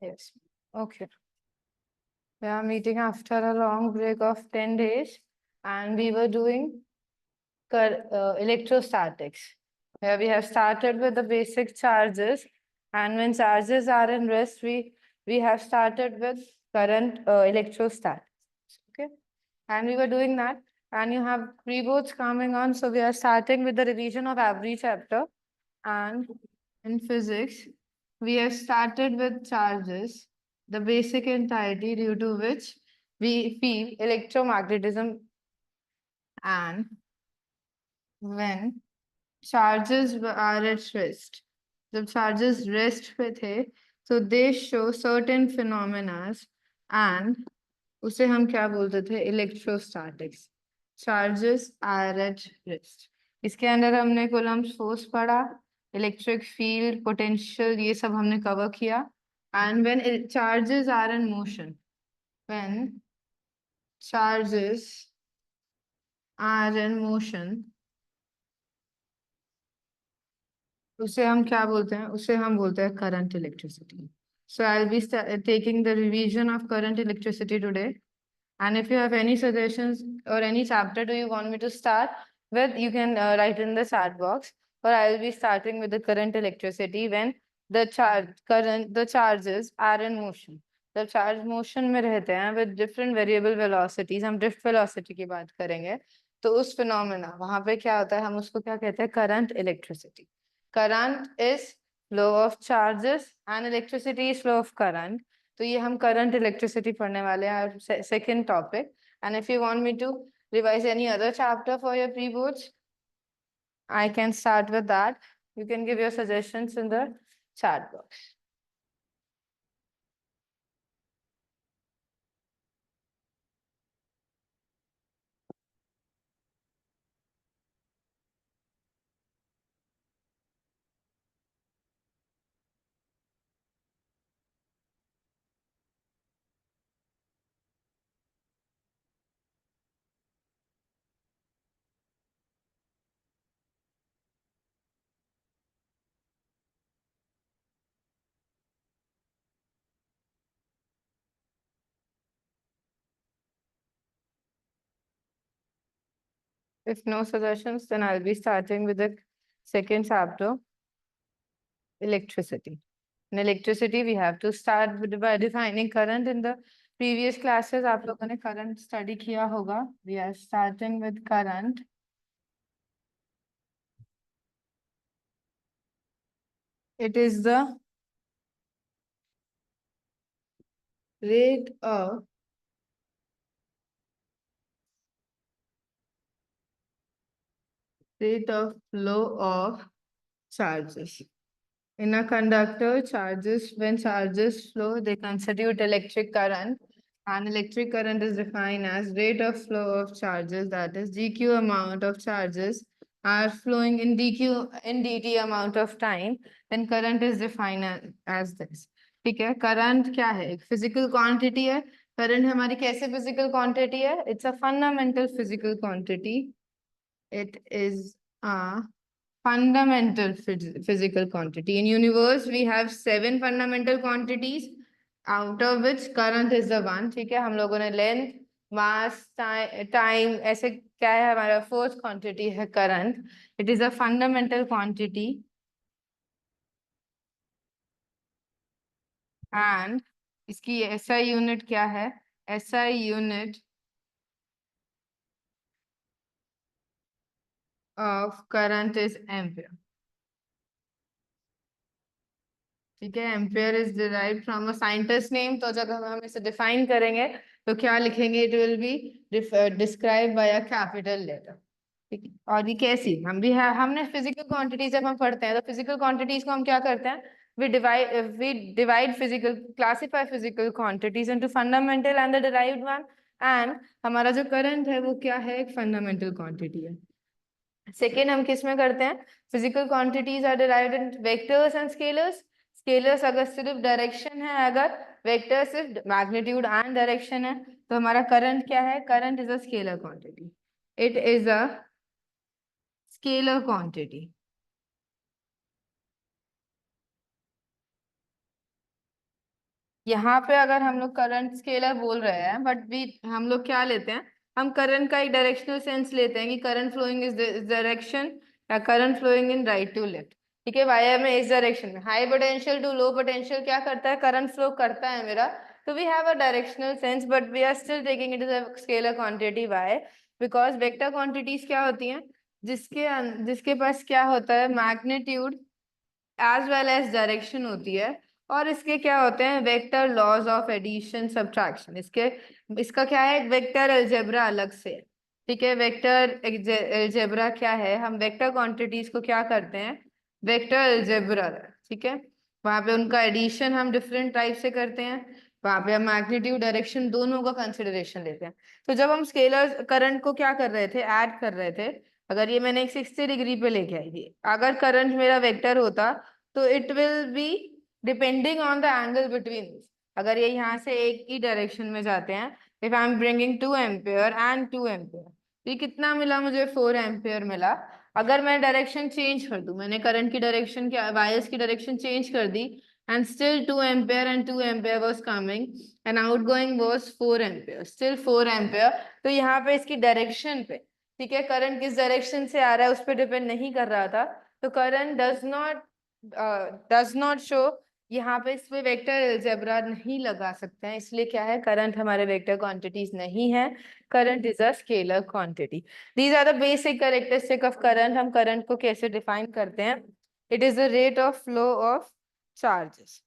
Yes. Okay. We are meeting after a long break of 10 days, and we were doing electrostatics, where we have started with the basic charges, and when charges are in rest, we have started with current electrostatics. Okay, and we were doing that, and you have pre-boards coming on, so we are starting with the revision of every chapter. And in physics, we have started with charges, the basic entity due to which we feel electromagnetism, and when charges are at rest, the charges rest पे थे, so they show certain phenomena, and उसे हम क्या बोलते थे, electrostatics. Charges are at rest. इसके अंदर हमने कूलम्ब्स फोर्स पढ़ा, इलेक्ट्रिक फील्ड, पोटेंशियल, ये सब हमने कवर किया. And when charges are in motion, when charges are in motion, उसे हम क्या बोलते हैं, उसे हम बोलते हैं current electricity. So I'll be taking the revision of current electricity today. And if you have any suggestions or any chapter do you want me to start with, you can write in the chat box. Or I will be starting with the current electricity when the charges are in motion. The charge motion में रहते हैं with different variable velocities. हम drift velocity की बात करेंगे. तो उस phenomena वहाँ पे क्या होता है, हम उसको क्या कहते हैं, current electricity. Current is flow of charges and electricity is flow of current. तो ये हम करंट इलेक्ट्रिसिटी पढ़ने वाले हैं, second topic. And if you want me to revise any other chapter for your pre boards, I can start with that. You can give your suggestions in the chat box. If no suggestions, then I'll be starting with the second chapter, electricity. In electricity, we have to start by defining current. In the previous classes, आप लोगों ने current study किया होगा. We are starting with current. It is the rate of flow of charges. In a conductor, when charges flow, they constitute electric current. And electric current is defined as rate of flow of charges, that is dq amount of charges are flowing in dt amount of time, then current is defined as this. ठीक है, current क्या है, एक physical quantity है. current हमारी कैसे physical quantity है, it's a fundamental physical quantity. It is a fundamental physical quantity. In universe, we have 7 fundamental quantities, out of which current is the one. ठीक है, हम लोगों ने length, mass, time ऐसे क्या है, हमारा fourth quantity है current. It is a fundamental quantity. And इसकी SI unit क्या है, SI unit of current is ampere. ठीक है, ampere is derived from a scientist name. तो जब हम इसे डिफाइन करेंगे तो क्या लिखेंगे, it will be describe by a capital letter. ठीक है, और ये कैसी हम भी है, हमने फिजिकल क्वांटिटीज जब हम पढ़ते हैं तो फिजिकल क्वांटिटीज को हम क्या करते हैं, we divide physical, classify physical quantities into fundamental and the derived one. And हमारा जो करंट है वो क्या है, एक फंडामेंटल क्वांटिटी है. सेकेंड हम किस में करते हैं, physical quantities are derived in vectors and scalars. Scalars अगर सिर्फ डायरेक्शन है, अगर वेक्टर सिर्फ मैग्नीट्यूड एंड डायरेक्शन है, तो हमारा करंट क्या है, current is a scalar quantity. It is a scalar quantity. यहाँ पे अगर हम लोग करंट स्केलर बोल रहे हैं, बट भी हम लोग क्या लेते हैं, हम करंट का एक डायरेक्शनल सेंस लेते हैं कि करंट फ्लोइंग इज डायरेक्शन, या current flowing in right to left. ठीक है, वायर में इस डायरेक्शन में high potential to low potential क्या करता है, करंट फ्लो करता है मेरा। तो we have a directional sense, but we are still taking it is a scalar quantity. Why? Because vector quantities क्या होती हैं, जिसके पास क्या होता है, magnitude as well as direction होती है। और इसके क्या होते हैं, vector laws of addition subtraction. इसका क्या है, वेक्टर अलजेब्रा अलग से है। ठीक है, वेक्टर अलजेब्रा क्या है, हम वेक्टर क्वांटिटीज को क्या करते हैं, वेक्टर अलजेब्रा। ठीक है, वहां पे उनका एडिशन हम डिफरेंट टाइप से करते हैं। वहां पे हम मैग्नीट्यूड डायरेक्शन दोनों का कंसिडरेशन लेते हैं। तो जब हम स्केलर करंट को क्या कर रहे थे, ऐड कर रहे थे, अगर ये मैंने एक 60 डिग्री पे लेके आई थी, अगर करंट मेरा वेक्टर होता तो it will be depending on the angle between. अगर ये यहाँ से एक ही डायरेक्शन में जाते हैं, if I am bringing 2 ampere and 2 ampere, तो ये कितना मिला मुझे, 4 एम्पियर मिला। अगर मैं डायरेक्शन चेंज कर दूं, मैंने करंट की डायरेक्शन की, वायर्स की डायरेक्शन चेंज कर दी, and still 2 ampere and 2 ampere was coming, and out going was 4 ampere, still 4 ampere. तो यहाँ पे इसकी डायरेक्शन पे, ठीक है, करंट किस डायरेक्शन से आ रहा है उस पर डिपेंड नहीं कर रहा था। तो करंट डज नॉट शो, यहाँ पे इस पे वेक्टर अलजेब्रा नहीं लगा सकते हैं, इसलिए क्या है, करंट हमारे वेक्टर क्वांटिटीज नहीं है। Current is a scalar quantity. These are the basic characteristic of current. हम करंट को कैसे डिफाइन करते हैं, it is the rate of flow of charges.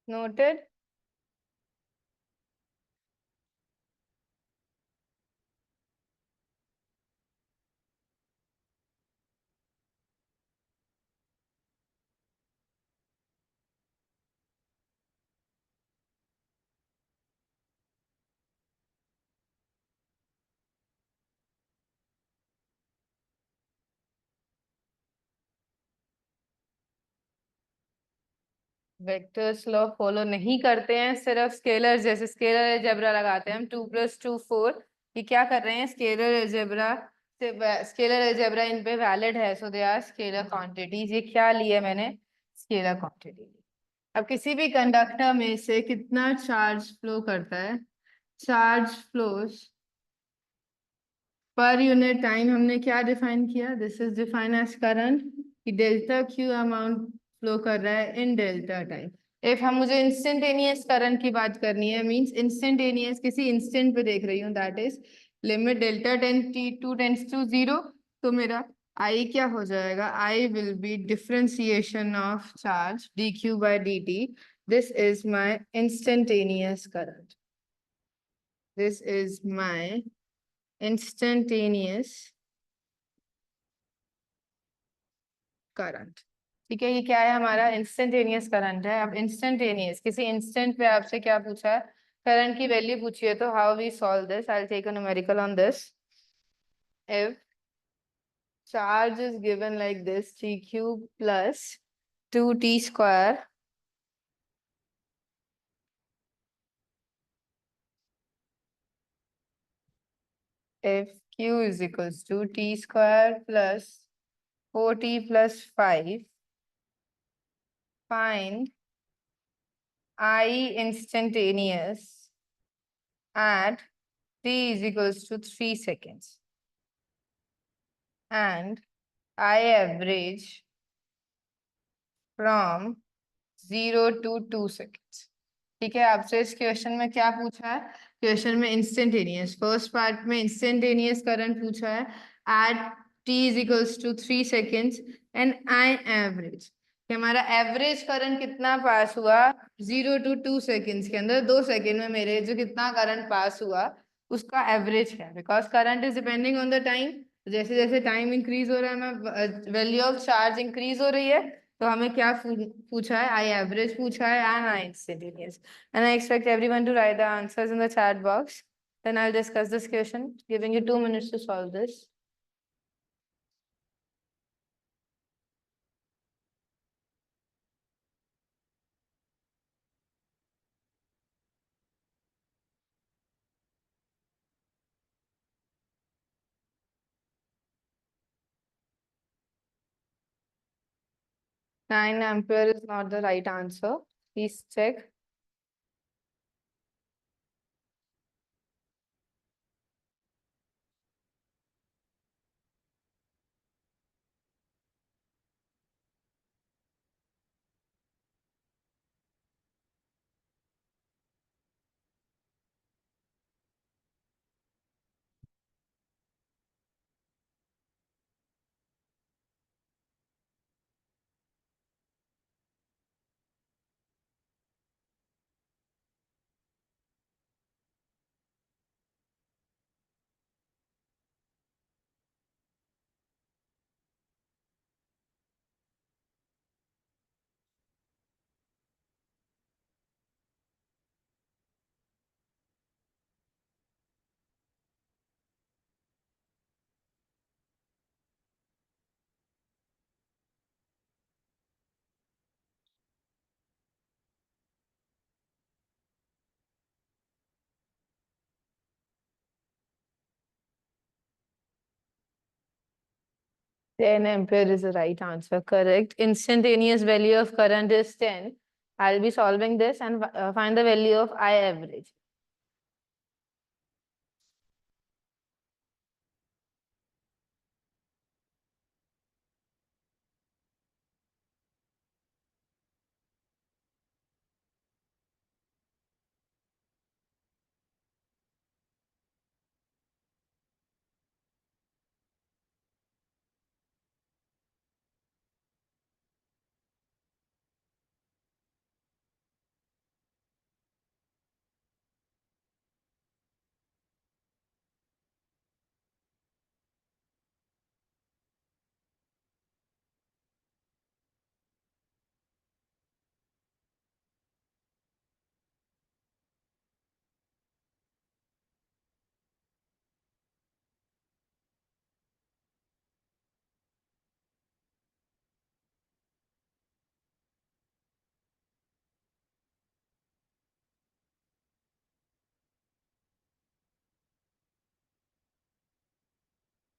Noted. Vectors law follow नहीं करते हैं, सिर्फ स्केलर, जैसे स्केलर अलजेब्रा लगाते हैं हम, 2 + 2 4। ये क्या कर रहे हैं, स्केलर अलजेब्रा से, स्केलर अलजेब्रा इन पे वैलिड है, सो दे आर स्केलर क्वांटिटीज। ये क्या लिया मैंने, स्केलर क्वांटिटी। अब किसी भी कंडक्टर में से कितना चार्ज फ्लो करता है, charge flows per unit time, हमने क्या डिफाइन किया, this is define as current, कि डेल्टा क्यू अमाउंट फ्लो कर रहा है इन डेल्टा टाइम। इफ हम, मुझे इंस्टेंटेनियस करंट की बात करनी है, मींस इंस्टेंटेनियस किसी इंस्टेंट पे देख रही हूँ, that is limit delta tends to zero. तो मेरा आई क्या हो जाएगा, I will be differentiation of charge d q by d t. This is my instantaneous current, this is my instantaneous current. ठीक है, ये क्या है, हमारा इंस्टेंटेनियस करंट है। अब इंस्टेंटेनियस, किसी इंस्टेंट पे आपसे क्या पूछा है, करंट की वैल्यू पूछी है, तो how we solve this, I will take a numerical on this. If charge is given like this, t cube plus 2t square, if q is equals to t square plus 4t plus 5, find I instantaneous at t is equals to 3 seconds and I average from 0 to 2 seconds। ठीक है, आपसे इस question में क्या पूछा है, question में instantaneous, first part में इंस्टेंटेनियस करंट पूछा है at t is equals to 3 seconds and I average, कि हमारा एवरेज करंट कितना पास हुआ 0 to 2 seconds के अंदर, 2 सेकेंड में मेरे जो कितना करंट पास हुआ उसका एवरेज है। Because current is depending on the time, जैसे जैसे टाइम इंक्रीज हो रहा है, मैं वैल्यू ऑफ चार्ज इंक्रीज हो रही है, तो हमें क्या पूछा है, आई एवरेज पूछा है and I instantaneous, and I expect everyone to write the answers in the chat box, then I'll discuss this question, giving you 2 minutes to solve this. Nine ampere is not the right answer. Please check. Ten ampere is the right answer. Correct. Instantaneous value of current is 10. I'll be solving this and find the value of I average.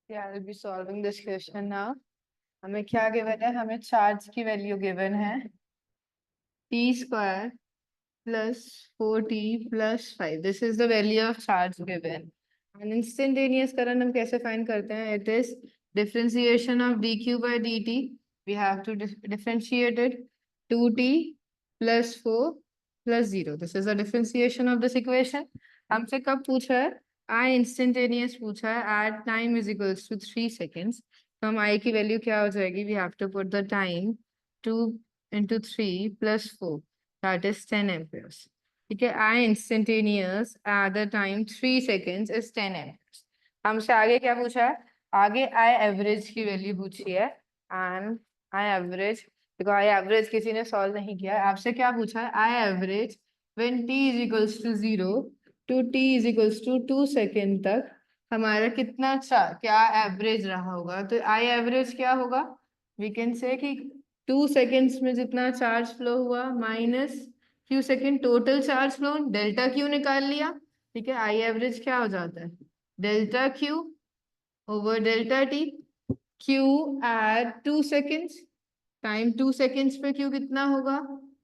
Yeah, I'll be solving this question now. हमें क्या given है, हमें charge की value given है t square plus 4t plus 5. This is the value of charge given. And instantaneous current हम कैसे find करते हैं? It is differentiation of dq by dt. We have to differentiate it. 2t plus 4 plus 0. This is the differentiation of this equation. हमसे कब पूछा है? I instantaneous पूछा है at time is equals to 3 seconds. तो हम I की value क्या हो जाएगी? We have to put the time 2 into 3 plus 4. That is 10 amperes. ठीक है, I instantaneous at the time 3 seconds is 10 amperes. हमसे आगे क्या पूछा है? आगे I average की वैल्यू पूछी है and I average, देखो I average किसी ने सॉल्व नहीं किया है, आपसे क्या पूछा है? I average when t is equals to 0 to t is equals to 2 second तक हमारा कितना क्या एवरेज रहा होगा? तो I average क्या होगा? We can say कि 2 सेकेंड्स में जितना चार्ज फ्लो हुआ minus Q second total charge flow, delta Q निकाल लिया। ठीक है, आई एवरेज क्या हो जाता है? Delta q over delta t. Q at 2 seconds, time 2 seconds पे क्यू कितना होगा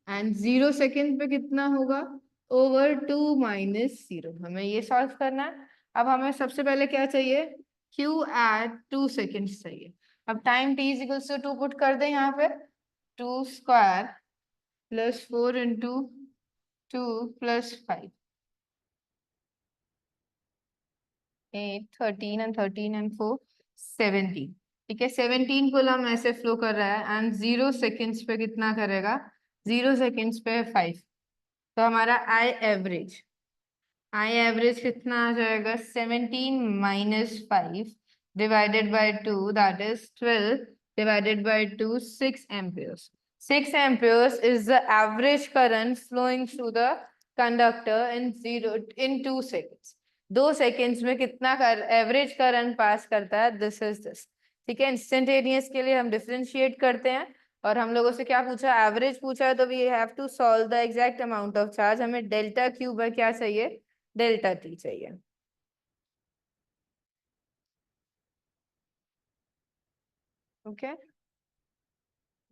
एंड 0 सेकेंड पे कितना होगा ओवर 2 माइनस 0। हमें ये सॉल्व करना है। अब हमें सबसे पहले क्या चाहिए? क्यू एट 2 सेकेंड्स चाहिए। अब time t is equals to 2 put कर दें यहाँ पे, 2 square plus 4 into 2 plus 5, 8, 13 and 13 and 4, 17। ठीक है, 17 कूलम ऐसे फ्लो कर रहा है एंड 0 सेकेंड्स पे कितना करेगा? 0 सेकेंड्स पे 5। तो हमारा आई एवरेज कितना आ जाएगा? 17 minus 5 divided by 2, that is 12 divided by 2, 6 amperes. 6 amperes is the average current flowing through the conductor in 2 seconds. 2 seconds में कितना एवरेज करंट पास करता है, दिस इज दिस. ठीक है, इंस्टेंटेनियस के लिए हम डिफरेंशिएट करते हैं और हम लोगों से क्या पूछा, एवरेज पूछा है, तो we have to solve the exact amount of charge. हमें डेल्टा क्यू बाय क्या चाहिए, डेल्टा टी चाहिए. Okay,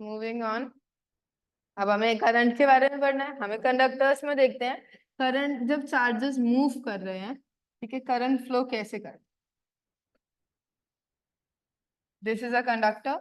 moving on. अब हमें करंट के बारे में पढ़ना है. हमें कंडक्टर्स में देखते हैं करंट जब चार्जेस मूव कर रहे हैं, ठीक है, करंट फ्लो कैसे कर. This is a conductor.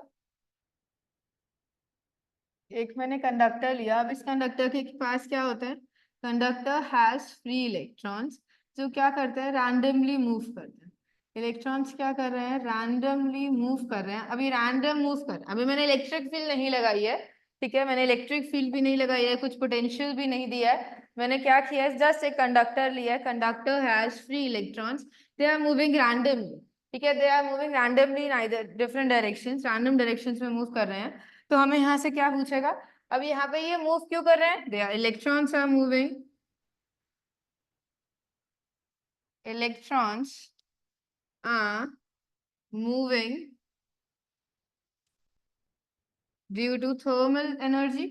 एक मैंने कंडक्टर लिया. अब इस कंडक्टर के पास क्या होता है, कंडक्टर हैज फ्री इलेक्ट्रॉन्स जो क्या करते हैं, रैंडमली मूव करते हैं. इलेक्ट्रॉन्स क्या कर रहे हैं, रैंडमली मूव कर रहे हैं. अभी रैंडम मूव कर रहे हैं. अभी मैंने इलेक्ट्रिक फील्ड नहीं लगाई है, ठीक है, मैंने इलेक्ट्रिक फील्ड भी नहीं लगाई है, कुछ पोटेंशियल भी नहीं दिया है. मैंने क्या किया है, जस्ट एक कंडक्टर लिया है. Conductor has free electrons, they are moving randomly. ठीक है, they are moving randomly in different directions, random directions में मूव कर रहे हैं. तो हमें यहाँ से क्या पूछेगा, अब यहाँ पे ये मूव क्यों कर रहे हैं, they are electrons are moving, electrons are moving due to thermal energy.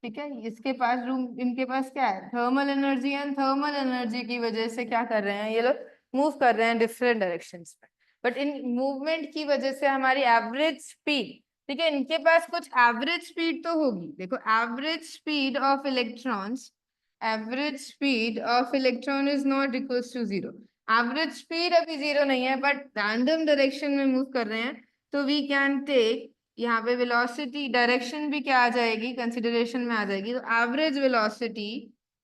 ठीक है, इसके पास रूम, इनके पास क्या है, thermal energy. And thermal energy की वजह से क्या कर रहे हैं, ये लोग मूव कर रहे हैं डिफरेंट डायरेक्शंस में. बट इन मूवमेंट की वजह से हमारी एवरेज स्पीड, ठीक है, इनके पास कुछ एवरेज स्पीड तो होगी. देखो, average speed of electrons, average speed of electron is not equals to zero. Average speed अभी जीरो नहीं है, बट रैंडम डायरेक्शन में मूव कर रहे हैं. तो वी कैन टेक, यहाँ पे वेलोसिटी डायरेक्शन भी क्या आ जाएगी, कंसिडरेशन में आ जाएगी. तो average velocity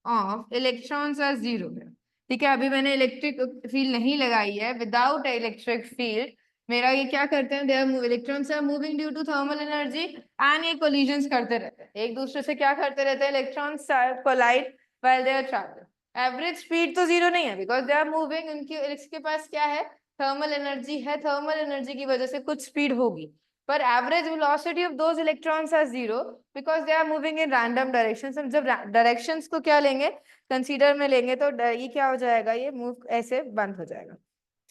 of electrons are zero है. ठीक है, अभी मैंने इलेक्ट्रिक फील्ड नहीं लगाई है. विदाउट इलेक्ट्रिक फील्ड मेरा ये क्या करते हैं, there electrons are moving due to thermal energy and ये कोलिजन्स करते रहते हैं, एक दूसरे से क्या करते रहते हैं, electrons collide while they are travelling. Average speed तो जीरो नहीं है, बिकॉज दे आर मूविंग. उनकी इसके पास क्या है, थर्मल एनर्जी है. थर्मल एनर्जी की वजह से कुछ स्पीड होगी. पर average velocity of those electrons are zero because they are moving in random directions. हम जब डायरेक्शंस को क्या लेंगे, कंसीडर में लेंगे, तो ये क्या हो जाएगा, ये मूव ऐसे बंद हो जाएगा.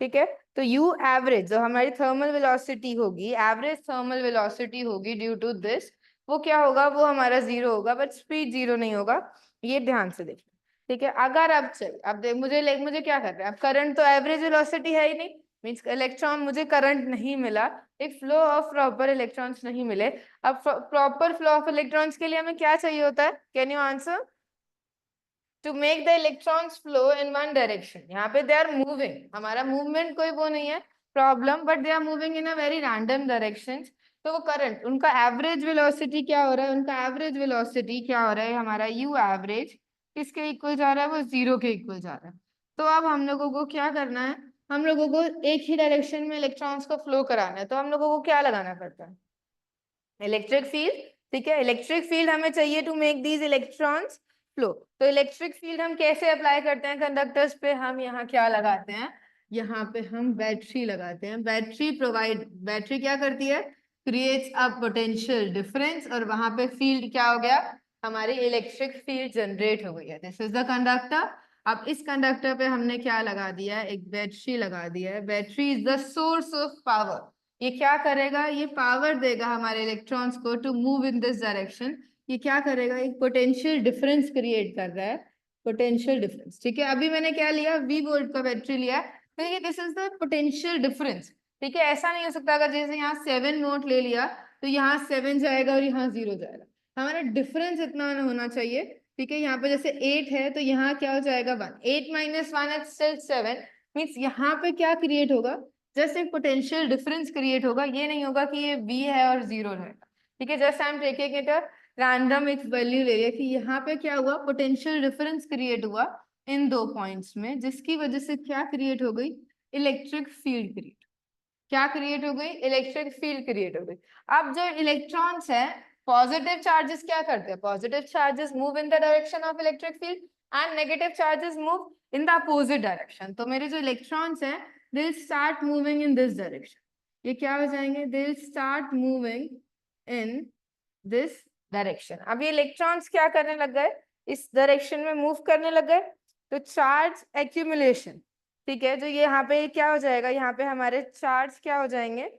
ठीक है, तो यू एवरेज जो हमारी थर्मल वेलोसिटी होगी, एवरेज थर्मल वेलोसिटी होगी ड्यू टू दिस, वो क्या होगा, वो हमारा जीरो होगा, बट स्पीड जीरो नहीं होगा. ये ध्यान से देखना. ठीक है, अगर अब चल, अब देख, मुझे क्या करना है, अब करंट तो एवरेज वेलोसिटी है ही नहीं, मीन्स इलेक्ट्रॉन, मुझे करंट नहीं मिला, एक फ्लो ऑफ प्रॉपर इलेक्ट्रॉन्स नहीं मिले. अब प्रॉपर फ्लो ऑफ इलेक्ट्रॉन्स के लिए हमें क्या चाहिए होता है, can you answer, to make the electrons flow in one direction. यहाँ पे दे आर मूविंग, हमारा मूवमेंट कोई वो नहीं है problem, but they are moving in a very random direction. तो वो करंट, उनका एवरेज वेलोसिटी क्या हो रहा है, उनका एवरेज वेलोसिटी क्या हो रहा है, हमारा यू एवरेज किसके इक्वल जा रहा है, वो जीरो के इक्वल जा रहा है. तो अब हम लोगों को क्या करना है, हम लोगों को एक ही डायरेक्शन में इलेक्ट्रॉन्स को फ्लो कराना है. तो हम लोगों को क्या लगाना पड़ता है, इलेक्ट्रिक फील्ड. ठीक है, इलेक्ट्रिक फील्ड हमें चाहिए to make these electrons flow. तो इलेक्ट्रिक फील्ड हम कैसे अप्लाई करते हैं कंडक्टर्स पे, हम यहाँ क्या लगाते हैं, यहाँ पे हम बैटरी लगाते हैं. बैटरी क्या करती है, क्रिएट्स अ पोटेंशियल डिफरेंस, और वहां पे फील्ड क्या हो गया, हमारी इलेक्ट्रिक फील्ड जनरेट हो गई है. This is the conductor. अब इस कंडक्टर पे हमने क्या लगा दिया है, एक बैटरी लगा दिया है. Battery is the source of power. ये क्या करेगा, ये पावर देगा हमारे इलेक्ट्रॉन्स को to move in this direction. ये क्या करेगा, एक पोटेंशियल डिफरेंस क्रिएट कर रहा है, पोटेंशियल डिफरेंस. ठीक है, अभी मैंने क्या लिया, V वोल्ट का बैटरी लिया. तो ये this is the potential difference. ठीक है, ऐसा नहीं हो सकता अगर जैसे यहाँ 7 वोल्ट ले लिया तो यहाँ 7 जाएगा और यहाँ 0 जाएगा. हमारा डिफरेंस इतना होना चाहिए. ठीक है, यहाँ पे जैसे 8 है तो यहाँ क्या हो जाएगा 1. 8 माइनस 1 इज स्टिल 7. मीन्स यहाँ पे क्या क्रिएट होगा, जस्ट एक पोटेंशियल डिफरेंस क्रिएट होगा. ये नहीं होगा कि ये V है और 0 रहेगा. ठीक है, just I am taking it a random एक वैल्यू ले लिया कि यहाँ पे क्या हुआ, पोटेंशियल डिफरेंस क्रिएट हुआ इन दो पॉइंट्स में, जिसकी वजह से क्या क्रिएट हो गई, इलेक्ट्रिक फील्ड क्रिएट. क्या क्रिएट हो गई, इलेक्ट्रिक फील्ड क्रिएट हो गई. अब जो इलेक्ट्रॉन्स है, पॉजिटिव चार्जेस क्या करते हैं, positive charges move in the direction of electric field and negative charges move in the opposite direction. तो मेरे जो इलेक्ट्रॉन्स है, they will start moving in this direction. ये क्या हो जाएंगे, they will start moving in this direction. अब ये इलेक्ट्रॉन्स क्या करने लग गए, इस डायरेक्शन में मूव करने लग गए, तो चार्ज एक्यूमुलेशन, ठीक है, जो ये यहाँ पे क्या हो जाएगा, यहाँ पे हमारे चार्ज क्या हो जाएंगे,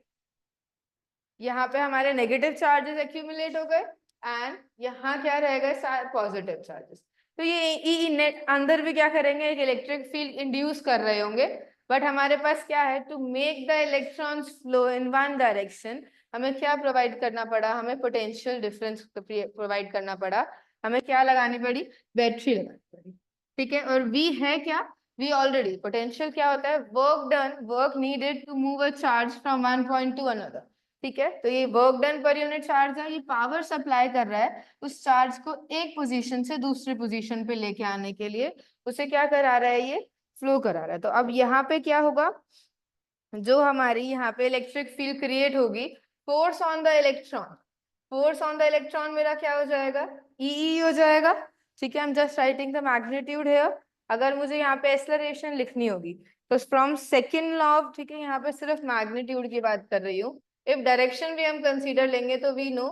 यहाँ पे हमारे नेगेटिव चार्जेस एक्यूमुलेट हो गए एंड यहाँ क्या रहेगा, पॉजिटिव चार्जेस। तो ये ई नेट अंदर भी क्या करेंगे, एक इलेक्ट्रिक फील्ड इंड्यूस कर रहे होंगे, बट हमारे पास क्या है, to make the electrons flow in one direction हमें क्या प्रोवाइड करना पड़ा, हमें पोटेंशियल डिफरेंस प्रोवाइड करना पड़ा, हमें क्या लगानी पड़ी, बैटरी लगानी पड़ी, ठीक है। और वी है क्या, वी ऑलरेडी, पोटेंशियल क्या होता है, work done, work needed to move a charge from one point to another, ठीक है। तो ये work done per unit charge है, ये पावर सप्लाई कर रहा है उस चार्ज को एक पोजीशन से दूसरी पोजीशन पे लेके आने के लिए, उसे क्या करा रहा है, ये फ्लो करा रहा है। तो अब यहाँ पे क्या होगा, जो हमारी यहाँ पे इलेक्ट्रिक फील्ड क्रिएट होगी, force on the electron, force on the electron मेरा क्या हो जाएगा, ई हो जाएगा, ठीक है। I am just writing the magnitude here. अगर मुझे यहाँ पे एक्सेलरेशन लिखनी होगी तो फ्रॉम सेकेंड लॉ ऑफ, ठीक है, यहाँ पे सिर्फ मैग्नीट्यूड की बात कर रही हूँ, इफ डायरेक्शन भी हम कंसीडर लेंगे तो we know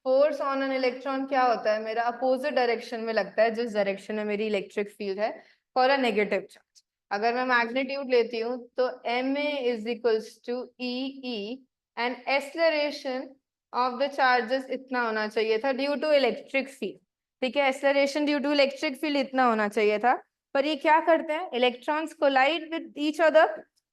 force on an electron क्या होता है, मेरा अपोजिट डायरेक्शन में लगता है जिस डायरेक्शन में मेरी इलेक्ट्रिक फील्ड है, फॉर अ नेगेटिव चार्ज। अगर मैं मैग्नीट्यूड लेती हूँ तो m a is equals to e E and acceleration of the charges इतना होना चाहिए था ड्यू टू इलेक्ट्रिक फील्ड, ठीक है, acceleration due to electric field इतना होना चाहिए था। पर ये क्या करते हैं, electrons collide with each other,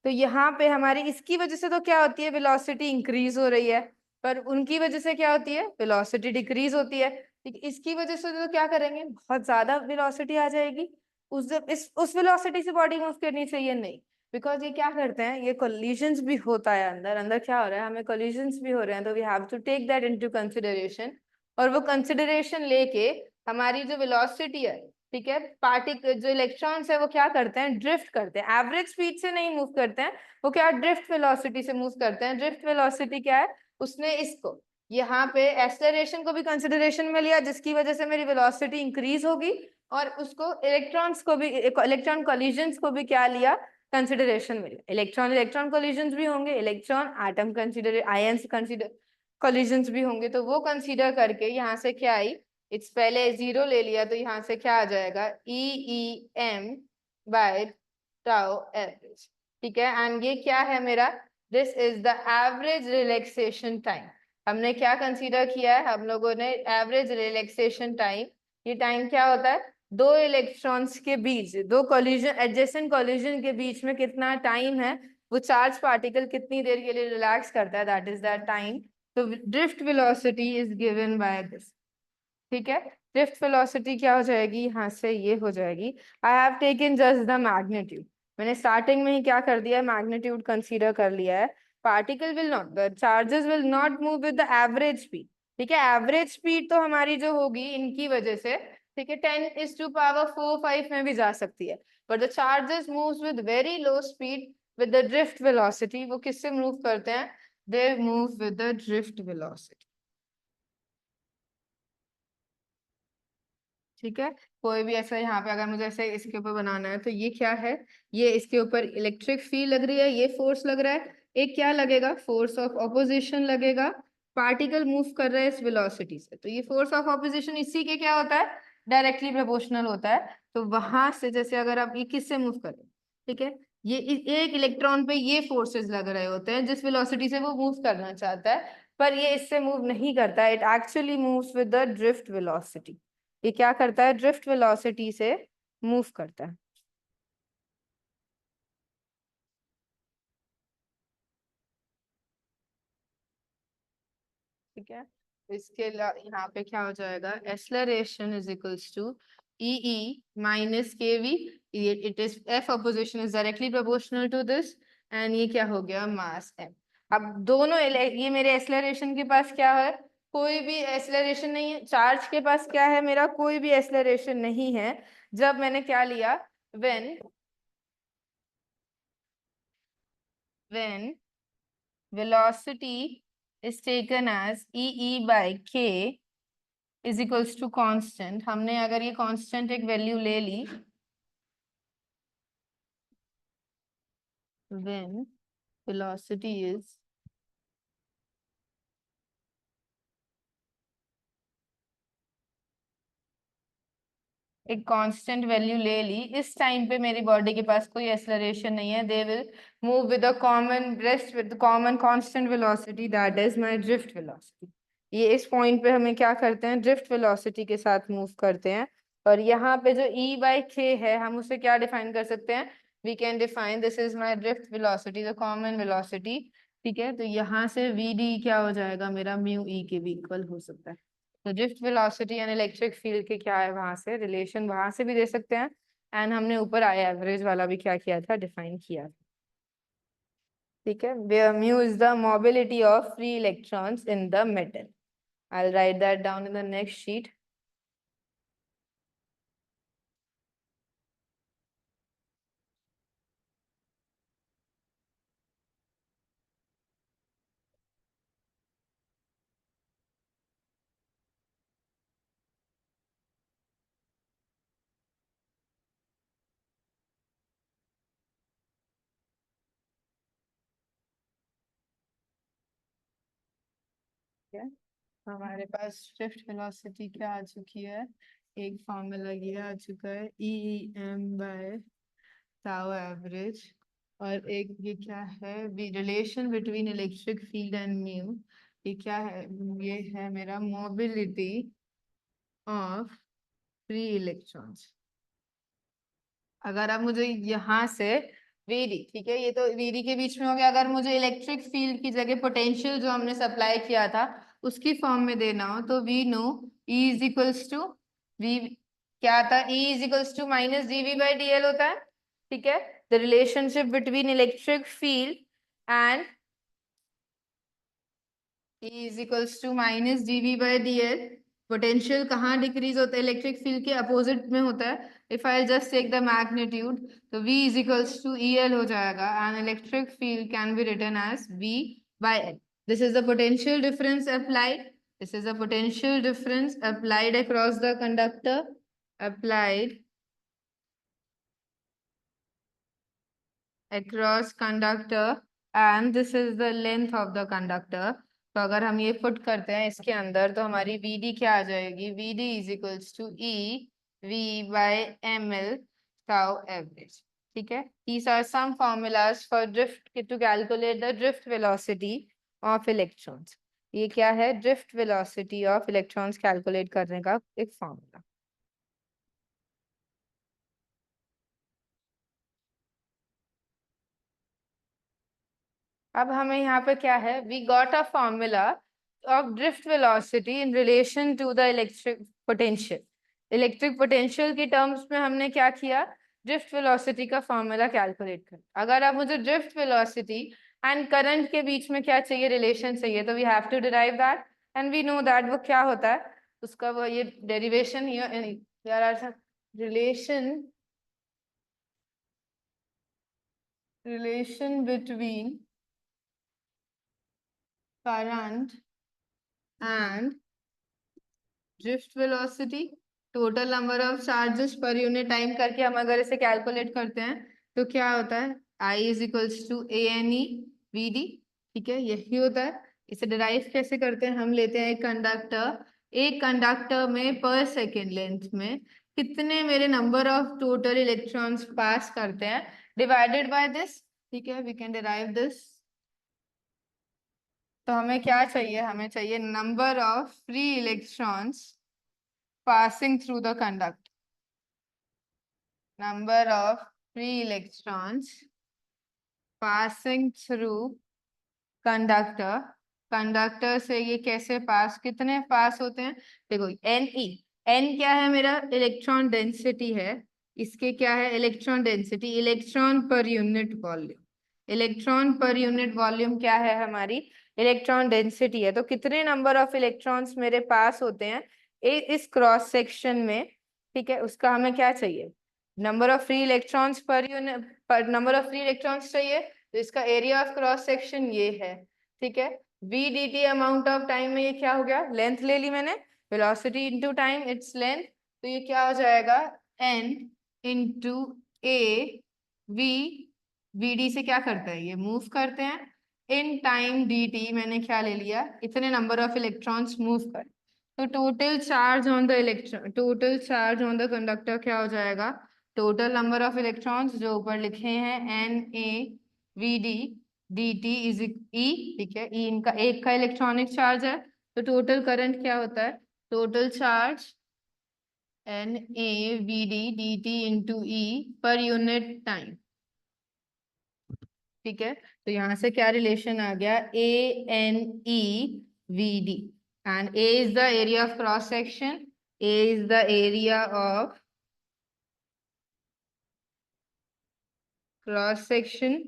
तो यहाँ पे हमारी इसकी वजह से तो क्या होती है, वेलोसिटी इंक्रीज हो रही है, पर उनकी वजह से क्या होती है, वेलोसिटी डिक्रीज होती है, ठीक है। इसकी वजह से तो क्या करेंगे, बहुत ज्यादा वेलोसिटी आ जाएगी, उस वेलोसिटी से बॉडी मूव करनी चाहिए नहीं, बिकॉज ये क्या करते हैं, ये कोलिजन्स भी होता है अंदर, अंदर क्या हो रहा है, हमें कोलिजन्स भी हो रहे हैं, तो we have to take that into consideration, और वो कंसिडरेशन लेके हमारी जो वेलोसिटी है, ठीक है, पार्टिकल जो इलेक्ट्रॉन्स है वो क्या करते हैं, ड्रिफ्ट करते हैं, एवरेज स्पीड से नहीं मूव करते हैं, वो क्या ड्रिफ्ट वेलोसिटी से मूव करते हैं। ड्रिफ्ट वेलोसिटी क्या है, उसने इसको यहाँ पे एक्सेलरेशन को भी कंसिडरेशन में लिया, जिसकी वजह से मेरी वेलोसिटी इंक्रीज होगी, और उसको इलेक्ट्रॉन्स को भी, इलेक्ट्रॉन कोलिजन्स को भी क्या लिया, कंसिडरेशन में लिया। इलेक्ट्रॉन इलेक्ट्रॉन कोलिजन्स भी होंगे, electron atom consider, ions consider collisions भी होंगे, तो वो कंसीडर करके यहाँ से क्या आई, इट्स पहले जीरो ले लिया, तो यहाँ से क्या आ जाएगा, e e m by tau average, ठीक है। एंड ये क्या है मेरा, this is the average relaxation time. हमने क्या कंसीडर किया है, हम लोगों ने एवरेज रिलैक्सेशन टाइम, ये टाइम क्या होता है, दो इलेक्ट्रॉन्स के बीच, दो कॉलिजन, एडजेसेंट कॉलिजन के बीच में कितना टाइम है, वो चार्ज पार्टिकल कितनी देर के लिए रिलैक्स करता है, दैट इज दैट टाइम। तो drift velocity is given by this, ठीक है। ड्रिफ्ट वेलोसिटी क्या हो जाएगी, यहाँ से ये हो जाएगी, I have taken just the magnitude, मैंने स्टार्टिंग में ही क्या कर दिया, मैग्नीट्यूड कंसीडर कर लिया है। Particle will not, the charges will not move with the average speed, ठीक है, एवरेज स्पीड तो हमारी जो होगी इनकी वजह से, ठीक है, 10⁴ में भी जा सकती है, but the charges moves with very low speed with the drift velocity, वो किससे मूव करते हैं, they move with the drift velocity, ठीक है। कोई भी ऐसा यहाँ पे अगर मुझे ऐसे इसके ऊपर बनाना है तो ये क्या है, ये इसके ऊपर इलेक्ट्रिक फील्ड लग रही है, ये फोर्स लग रहा है, एक क्या लगेगा, फोर्स ऑफ ऑपोजिशन लगेगा, पार्टिकल मूव कर रहा है इस वेलोसिटी से, तो ये फोर्स ऑफ ऑपोजिशन इसी के क्या होता है, डायरेक्टली प्रोपोर्शनल होता है। तो वहां से जैसे अगर आप ये किससे मूव करें, ठीक है, ये एक इलेक्ट्रॉन पे ये फोर्सेस लग रहे होते हैं जिस वेलोसिटी से वो मूव करना चाहता है, पर ये इससे मूव नहीं करता, it actually moves with the drift velocity, ये क्या करता है, ड्रिफ्ट वेलोसिटी से मूव करता है, ठीक है। तो इसके यहाँ पे क्या हो जाएगा, acceleration is equals to e e minus k v, it is F opposition is directly proportional to this, and ये क्या हो गया, मास एम। अब दोनों ये मेरे एक्सेलरेशन के पास क्या है, कोई भी एक्सेलरेशन नहीं है, चार्ज के पास क्या है, मेरा कोई भी एक्सेलरेशन नहीं है, जब मैंने क्या लिया, when when velocity is taken as E by K is equals to constant, हमने अगर ये constant एक वैल्यू ले ली, when velocity is एक कांस्टेंट वैल्यू ले ली, इस टाइम पे मेरी बॉडी के पास कोई एक्सेलरेशन नहीं है, they will move with a common rest with common constant velocity, that is my drift velocity. ये इस पॉइंट पे हमें क्या करते हैं, ड्रिफ्ट वेलोसिटी के साथ मूव करते हैं। और यहाँ पे जो E/k है, हम उसे क्या डिफाइन कर सकते हैं, we can define this is my drift velocity, the common velocity. ठीक है, तो यहाँ से VD क्या हो जाएगा मेरा, म्यू E के भी इक्वल हो सकता है। तो drift velocity and electric field के क्या है, वहां से रिलेशन वहां से भी दे सकते हैं। एंड हमने ऊपर आई एवरेज वाला भी क्या किया था, डिफाइन किया था। ठीक है, where mu is the mobility of free electrons in the metal. I'll write that down in the next sheet. ठीक है, हमारे पास ड्रिफ्ट वेलोसिटी क्या आ चुकी है, एक फॉर्मूला ये आ चुका है, EM/टाउ एवरेज। और एक ये क्या है, relation between electric field and mu, ये क्या है, ये है मेरा मोबिलिटी ऑफ फ्री इलेक्ट्रॉन्स। अगर अब मुझे यहाँ से VD, ठीक है, ये तो VD के बीच में हो गया, अगर मुझे इलेक्ट्रिक फील्ड की जगह पोटेंशियल जो हमने सप्लाई किया था उसकी फॉर्म में देना हो, तो we know E is equals to V, क्या था, E is equals to minus dV/dl होता है। ठीक है, the relationship between electric field and E is equals to minus dV/dl। Potential कहाँ डिक्रीज होता है, इलेक्ट्रिक फील्ड के अपोजिट में होता है। If I just take the magnitude, तो V is equals to EL हो जाएगा, and electric field can be written as V/L। This is the potential difference applied, this is the potential difference applied across the conductor, applied across conductor, and this is the length of the conductor। तो अगर हम ये put करते हैं इसके अंदर, तो हमारी VD क्या आ जाएगी, VD is equals to EV/ml tau average. ठीक है, these are some formulas for drift to calculate the drift velocity of electrons। ये क्या है, drift velocity of electrons calculate करने का एक फॉर्मूला। अब हमें यहाँ पे क्या है, we got a formula of drift velocity in relation to the electric potential. Electric potential की टर्म्स में हमने क्या किया, ड्रिफ्ट वेलोसिटी का फॉर्मूला कैलकुलेट कर। अगर आप मुझे ड्रिफ्ट वेलोसिटी एंड करंट के बीच में क्या चाहिए, रिलेशन चाहिए, तो we have to derive that, and we know that वो क्या होता है, उसका वो ये derivation here are some relation between current and drift velocity, total number of charges per unit time करके हम अगर इसे कैलकुलेट करते हैं तो क्या होता है, I is equals to ANE/VD। ठीक है, यही होता है। इसे डिराइव कैसे करते हैं, हम लेते हैं एक कंडक्टर में पर सेकेंड लेंथ में कितने मेरे नंबर ऑफ टोटल इलेक्ट्रॉन्स पास करते हैं, डिवाइडेड बाय दिस। ठीक है, वी कैन डिराइव दिस। तो हमें क्या चाहिए, हमें चाहिए number of free electrons passing through the conductor, number of free electrons passing through conductor। Conductor से ये कैसे पास, कितने पास होते हैं, देखो N क्या है, मेरा इलेक्ट्रॉन डेंसिटी है, इसके क्या है, electron density, electron per unit volume. Electron per unit volume क्या है हमारी, इलेक्ट्रॉन डेंसिटी है। तो कितने नंबर ऑफ इलेक्ट्रॉन्स मेरे पास होते हैं इस क्रॉस सेक्शन में। ठीक है, उसका हमें क्या चाहिए, number of free electrons per unit, पर नंबर ऑफ फ्री इलेक्ट्रॉन्स चाहिए, तो इसका एरिया ऑफ क्रॉस सेक्शन ये है। ठीक है, VDT अमाउंट ऑफ टाइम में ये क्या हो गया, लेंथ ले ली मैंने, velocity into time its length, तो ये क्या हो जाएगा, N into A V। VD से क्या करता है, ये मूव करते हैं, इन टाइम DT मैंने क्या ले लिया, इतने नंबर ऑफ इलेक्ट्रॉन्स मूव कर। तो total charge on the electron, total charge on the conductor क्या हो जाएगा, टोटल नंबर ऑफ इलेक्ट्रॉन्स जो ऊपर लिखे हैं NaVd dt इज ई, ठीक है, ई इनका एक का इलेक्ट्रॉनिक चार्ज है। तो टोटल करंट क्या होता है, total charge NaVd dt into e per unit time, ठीक है। तो यहाँ से क्या रिलेशन आ गया, ANeVd, and A is the area of cross section, A is the area of cross section,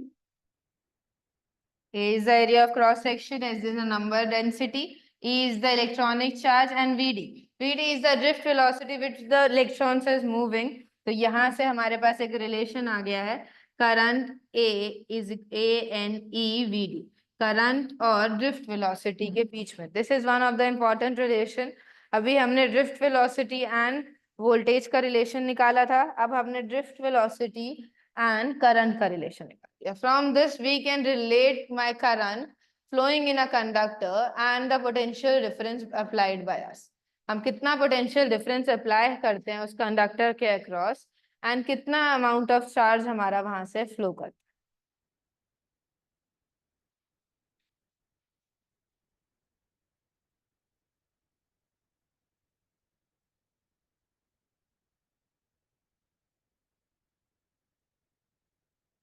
A is the area of cross section, S is the number density, E is the electronic charge, and Vd is the drift velocity which the electrons is moving. तो यहाँ से हमारे पास एक relation आ गया है, current A is ANeVd, current और drift velocity के बीच में। This is one of the important relation. अभी हमने ड्रिफ्ट वेलोसिटी एंड वोल्टेज का रिलेशन निकाला था, अब हमने ड्रिफ्ट वेलोसिटी and current का relation निकाल। From this we can relate my current flowing in a conductor and the potential difference applied by us। हम कितना potential difference apply करते हैं उस conductor के across and कितना amount of charge हमारा वहां से flow करता है।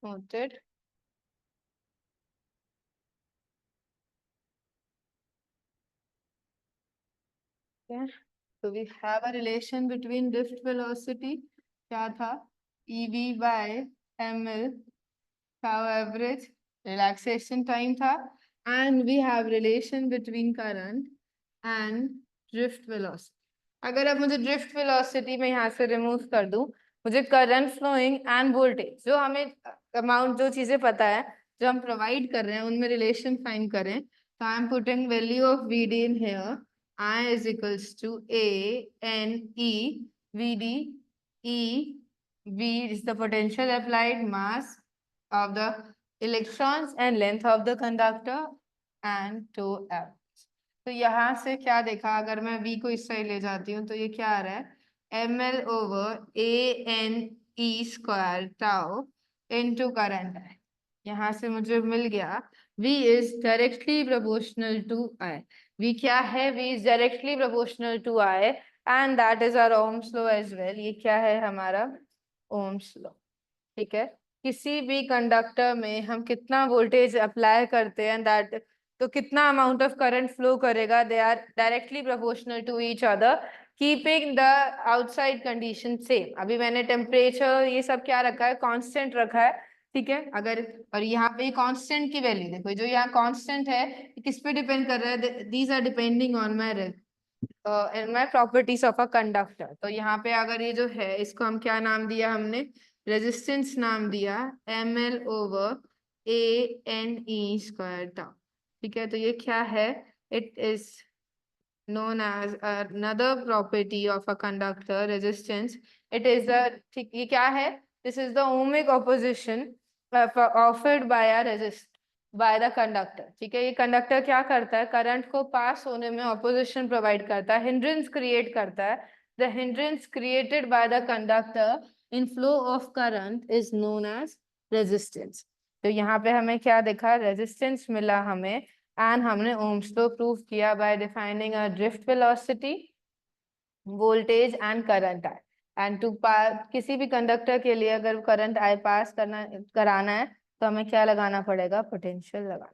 Noted। So we have a relation between drift velocity, क्या था, EV by ml, tau average, relaxation time था, and we have relation between current and drift velocity। अगर अब मुझे drift velocity में यहाँ से रिमूव कर दूं, मुझे current flowing and voltage, जो हमें अमाउंट, जो चीजें पता है, जो हम प्रोवाइड कर रहे हैं, उनमें रिलेशन फाइंड करें। तो I am putting value of Vd in here, I is equals to ANeVd, E, V is the potential applied, mass of the electrons and length of the conductor and tau average। तो यहाँ से क्या देखा, अगर मैं V को इस side ले जाती हूँ तो ये क्या आ रहा है, ml over ANe square tau into current है। यहाँ से मुझे मिल गया V is directly proportional to I। V क्या है, V is directly proportional to I and that is our Ohm's law as well। ये क्या है हमारा Ohm's law, ठीक है। किसी भी कंडक्टर में हम कितना वोल्टेज अप्लाई करते हैं, दैट, तो कितना अमाउंट ऑफ करंट फ्लो करेगा, they are directly proportional to each other, keeping the outside condition same. अभी मैंने टेम्परेचर ये सब क्या रखा है, कांस्टेंट रखा है, ठीक है। अगर, और यहाँ पे कांस्टेंट की वैल्यू देखो, जो यहाँ कांस्टेंट है किस पे डिपेंड कर रहा है, these are depending on my properties of a conductor. तो यहाँ पे अगर ये जो है, इसको हम क्या नाम दिया हमने, रेजिस्टेंस नाम दिया, ml over ANe square tau, ठीक है। तो ये क्या है, it is known as another property of a conductor, resistance। it is the, ठीक, ये क्या है, this is the ohmic opposition offered by a resist by the conductor, ठीक है। ये कंडक्टर क्या करता है, करंट को पास होने में ऑपोजिशन प्रोवाइड करता है, हिंड्रेंस क्रिएट करता है। The hindrance created by the conductor in flow of current is known as resistance. तो यहाँ पे हमें क्या देखा, रेजिस्टेंस मिला हमें, एंड हमने ओम्स लॉ प्रूव किया by defining a drift velocity, voltage and current I. And to किसी भी कंडक्टर के लिए अगर करंट आई पास कराना है तो हमें क्या लगाना पड़ेगा, पोटेंशियल लगाना।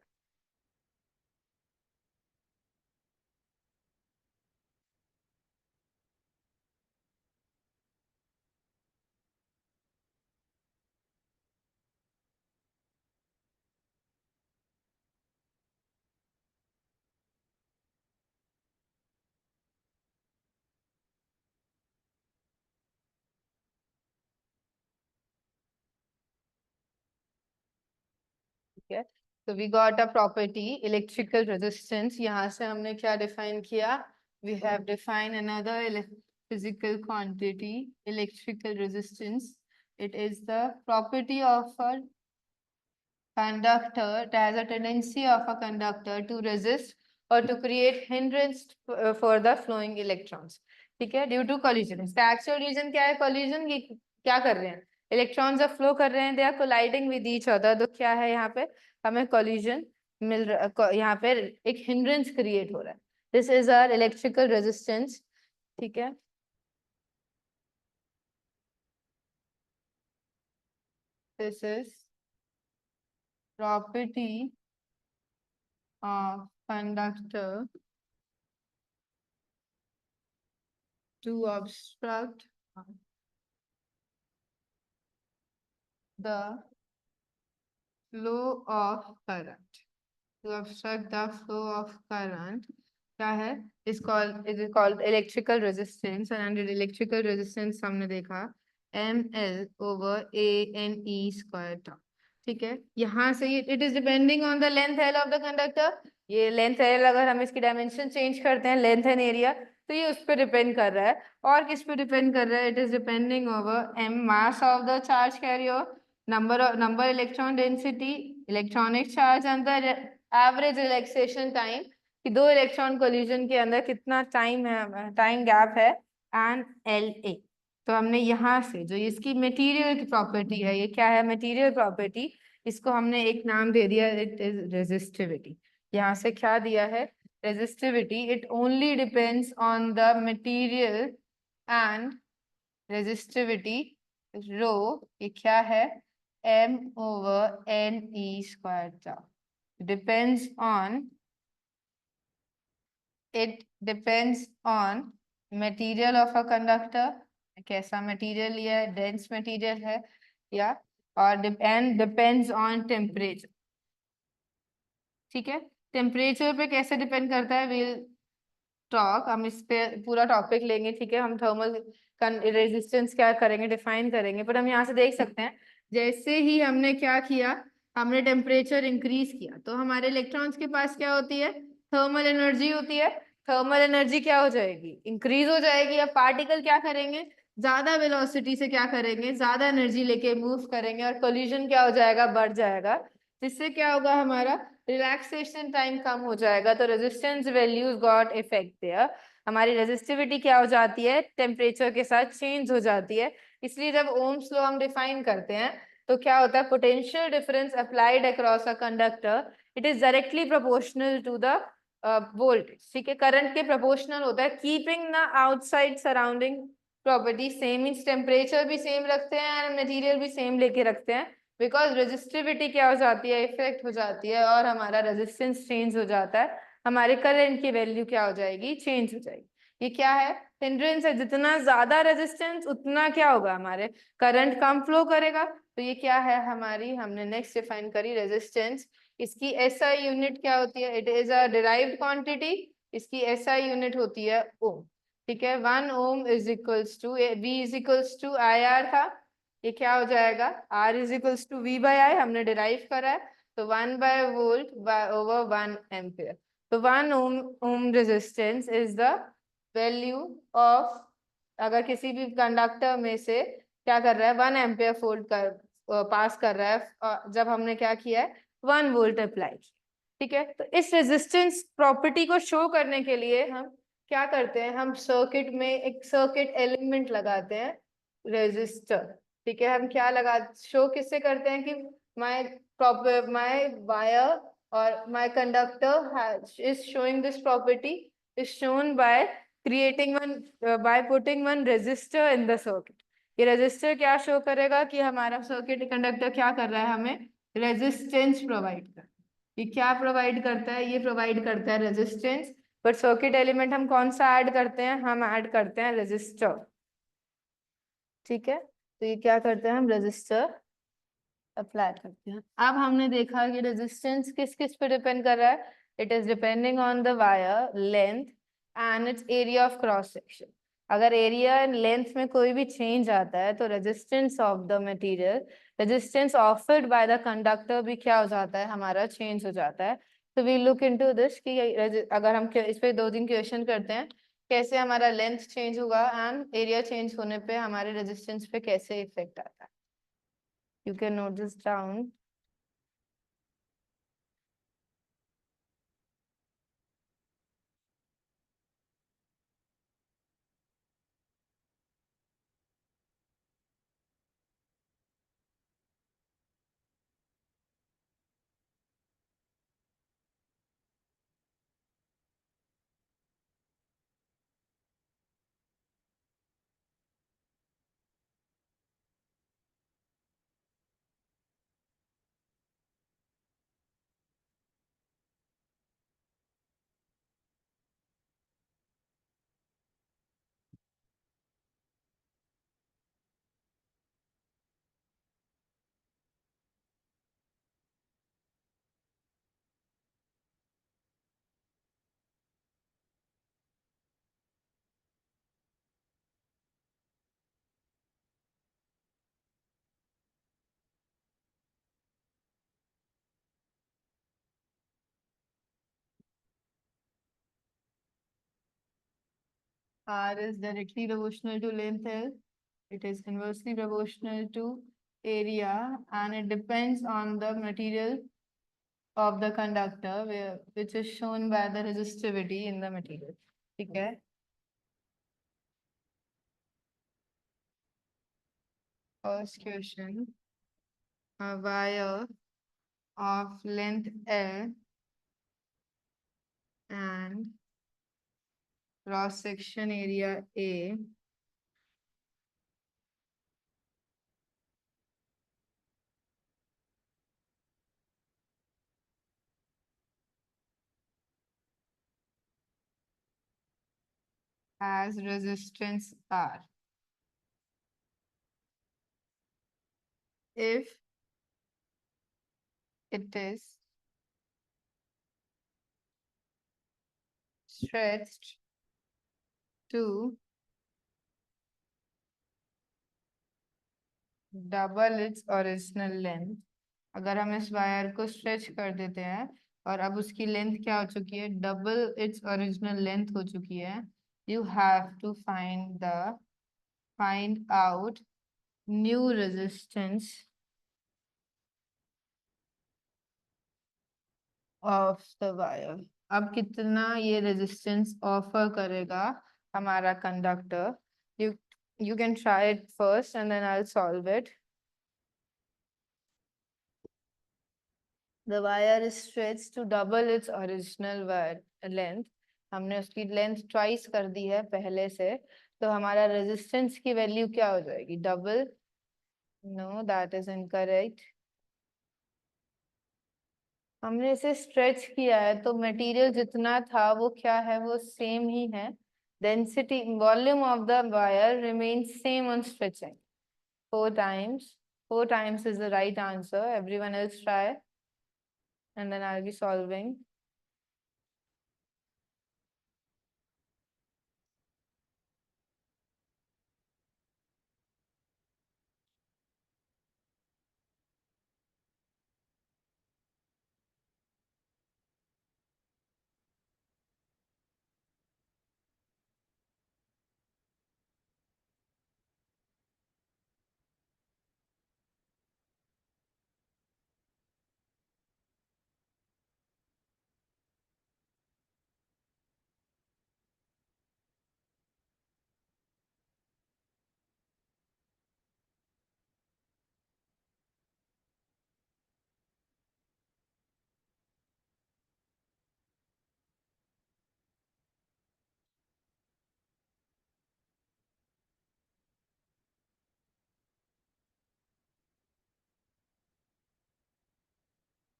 ठीक है, तो we got a property electrical resistance. यहाँ से हमने क्या डिफाइन किया, we have define another physical quantity, electrical resistance। It is the property of a conductor, it has a tendency of a conductor to resist और to create hindrance for the flowing electrons. ठीक है, due to collision. इसका actual reason क्या है? Collision. ये क्या कर रहे हैं? इलेक्ट्रॉन्स जब फ्लो कर रहे हैं, they are colliding with each other, तो क्या है यहाँ पे? हमें कोलिजन मिल रहा, यहाँ पे एक हिंड्रेंस क्रिएट हो रहा है। This is our electrical resistance. ठीक है, this is property of conductor to obstruct the flow of current. To obstruct the flow of current. क्या है? It is called electrical resistance, and under electrical resistance हमने देखा ml over a n e square tau. ठीक है, यहाँ से ये it is depending on the length L of the conductor. ये लेंथ एल, अगर हम इसकी डायमेंशन चेंज करते हैं, लेंथ एंड एरिया, तो ये उस पर डिपेंड कर रहा है। और किस पे डिपेंड कर रहा है? It is depending over M, mass of the charge carrier, number electron density, electronic charge, and the average relaxation time, कि दो इलेक्ट्रॉन कोलिजन के अंदर कितना टाइम है, टाइम गैप है, एंड एल ए। तो हमने यहाँ से जो इसकी मटेरियल की प्रॉपर्टी है, ये क्या है? Material property. इसको हमने एक नाम दे दिया, इट इज रेजिस्टिविटी। यहाँ से क्या दिया है? Resistivity. It only depends on the material and resistivity rho, ये क्या है? m over n e square tau. Depends on, it depends on material of a conductor, कैसा मटेरियल लिया है, डेंस मटेरियल है या, और and depends on temperature। ठीक है, टेम्परेचर पे कैसे डिपेंड करता है? विल टॉक, हम इस पे पूरा टॉपिक लेंगे। ठीक है, हम थर्मल रेजिस्टेंस क्या करेंगे, डिफाइन करेंगे। पर हम यहाँ से देख सकते हैं, जैसे ही हमने क्या किया, हमने टेम्परेचर इंक्रीज किया, तो हमारे इलेक्ट्रॉन्स के पास क्या होती है? थर्मल एनर्जी होती है। थर्मल एनर्जी क्या हो जाएगी? इंक्रीज हो जाएगी। अब पार्टिकल क्या करेंगे? ज्यादा वेलोसिटी से क्या करेंगे? ज्यादा एनर्जी लेके मूव करेंगे, और कोलिजन क्या हो जाएगा? बढ़ जाएगा। जिससे क्या होगा? हमारा रिलैक्सेशन टाइम कम हो जाएगा। तो resistance values got effect there. हमारी रेजिस्टिविटी क्या हो जाती है? टेम्परेचर के साथ चेंज हो जाती है। इसलिए जब ओम्स लॉ हम डिफाइन करते हैं, तो क्या होता है? Potential difference applied across a conductor, it is directly proportional to the voltage. ठीक है, करंट के प्रोपोर्शनल होता है। Keeping the outside surrounding property same, means temperature भी सेम रखते हैं एंड मटेरियल भी सेम लेके रखते हैं, बिकॉज रेजिस्टिविटी क्या हो जाती है? इफेक्ट हो जाती है, और हमारा रेजिस्टेंस चेंज हो जाता है। हमारे करंट की वैल्यू क्या हो जाएगी? चेंज हो जाएगी। ये क्या है? हिंड्रेंस है। जितना ज्यादा रेजिस्टेंस, उतना क्या होगा? हमारे करंट कम फ्लो करेगा। तो ये क्या है हमारी? हमने नेक्स्ट डिफाइन करी रेजिस्टेंस। इसकी एसआई यूनिट क्या होती है? It is a derived quantity. इसकी एसआई यूनिट होती है ओम। ठीक है, 1 ohm is equals to V is equals to I R था। ये क्या हो जाएगा? R is equals to V by I, हमने डिराइव करा है। तो 1/वोल्ट ओवर 1 एम्पियर। तो 1 ohm resistance is the value of, अगर किसी भी कंडक्टर में से क्या कर रहा है? 1 एम्पियर फोल्ड कर पास कर रहा है, जब हमने क्या किया है? 1 वोल्ट अप्लाई। ठीक है, तो इस रेजिस्टेंस प्रॉपर्टी को शो करने के लिए हम क्या करते हैं? हम सर्किट में एक सर्किट एलिमेंट लगाते हैं, रेजिस्टर। ठीक है, हम क्या लगा शो किससे करते हैं? कि माय वायर और my conductor is showing this property is shown by creating one, by putting one resistor in the circuit. ये रेजिस्टर क्या शो करेगा? कि हमारा सर्किट कंडक्टर क्या कर रहा है? हमें रेजिस्टेंस प्रोवाइड कर, ये क्या प्रोवाइड करता है? ये प्रोवाइड करता है रेजिस्टेंस। बट सर्किट एलिमेंट हम कौन सा ऐड करते हैं? हम ऐड करते हैं रेजिस्टर। ठीक है, तो ये क्या करते हैं? हम रेजिस्टर अप्लाई करते हैं। अब हमने देखा कि रेजिस्टेंस किस किस पे डिपेंड कर रहा है। It is depending on the wire length and it's area of cross section. अगर एरिया एंड लेंथ में कोई भी चेंज आता है, तो resistance of the material, resistance offered by the conductor भी क्या हो जाता है? हमारा चेंज हो जाता है। तो वी लुक इनटू दिस कि अगर हम इस पे 2-3 क्वेश्चन करते हैं, कैसे हमारा लेंथ चेंज होगा एंड एरिया चेंज होने पे हमारे रेजिस्टेंस पे कैसे इफेक्ट आता है। You can note this down. R is directly proportional to length L. It is inversely proportional to area, and it depends on the material of the conductor, which is shown by the resistivity in the material. Okay. First question: a wire of length L and cross section area A has resistance R. If it is stretched to double its original length, अगर हम इस wire को stretch कर देते हैं और अब उसकी लेंथ क्या हो चुकी है, डबल इट्स ओरिजिनल लेंथ हो चुकी है, you have to find out new resistance of the wire. अब कितना ये रेजिस्टेंस ऑफर करेगा हमारा conductor. You you can try it first and then I will solve it. The wire is stretched to double its original wire length. हमने उसकी length twice कर दी है पहले से, तो हमारा रेजिस्टेंस की वैल्यू क्या हो जाएगी, double. No, that is incorrect. हमने इसे स्ट्रेच किया है तो मटेरियल जितना था वो क्या है, वो सेम ही है. Density volume of the wire remains same on stretching. 4 times. 4 times is the right answer. Everyone else try, and then I'll be solving.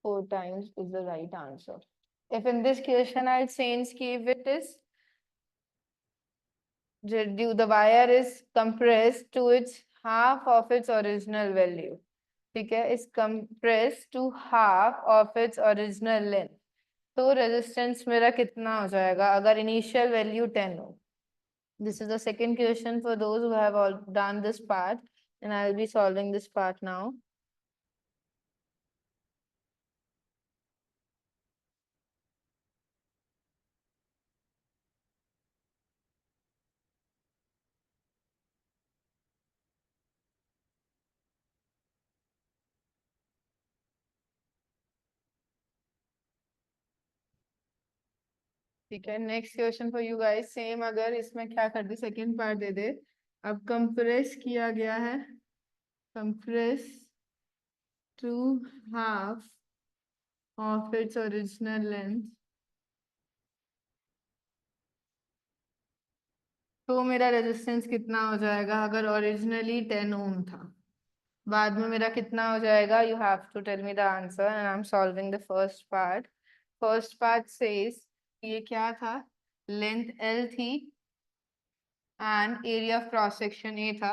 Four times is the right answer. If in this question I'll change if it is the wire is compressed to its half of its original value. ठीक है, is compressed to half of its original length. तो resistance मेरा कितना हो जाएगा अगर initial value 10 हो. This is the second question for those who have all done this part, and I'll be solving this part now. ठीक है, next question for you guys. Same अगर इसमें क्या कर दे, सेकेंड पार्ट दे दे. अब कंप्रेस किया गया है, compress to half of its original length. तो मेरा रेजिस्टेंस कितना हो जाएगा अगर ओरिजिनली 10 ओम था, बाद में मेरा कितना हो जाएगा. You have to tell me the answer and I am solving the first part. First part says ये क्या था, लेंथ L थी and area of cross section A था.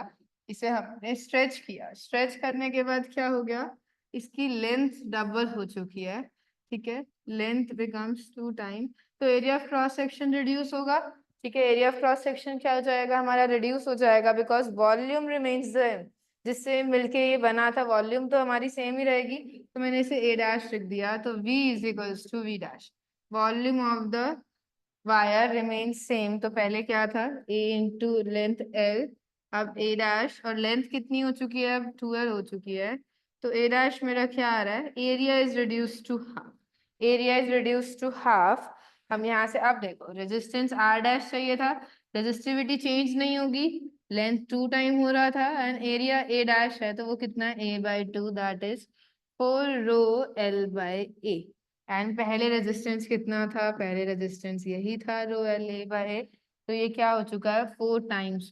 इसे हमने स्ट्रेच किया, स्ट्रेच करने के बाद क्या हो गया, इसकी लेंथ डबल हो चुकी है. ठीक है, लेंथ बिकम्स 2 टाइम, तो area of cross section reduce होगा. ठीक है, एरिया ऑफ क्रॉस सेक्शन क्या हो जाएगा हमारा, रिड्यूस हो जाएगा, बिकॉज वॉल्यूम रिमेन्स सेम. जिससे मिलके ये बना था, वॉल्यूम तो हमारी सेम ही रहेगी, तो मैंने इसे A' लिख दिया. तो V is equals to V'. Volume of the wire remains same, तो पहले क्या था, a इंटू लेंथ l, अब a डैश, और लेंथ कितनी हो चुकी है, अब 12 हो चुकी है, तो a डैश मेरा क्या आ रहा है, area is reduce to half, area is reduce to half. हम यहाँ से अब देखो रेजिस्टेंस r डैश चाहिए था, रेजिस्टिविटी चेंज नहीं होगी, लेंथ 2 टाइम हो रहा था, एंड एरिया a डैश है, तो वो कितना है, a/2, that is 4 ρl/a। And पहले रेजिस्टेंस कितना था, पहले रेजिस्टेंस यही था ρLA/A, तो ये क्या हो चुका है, 4 टाइम्स,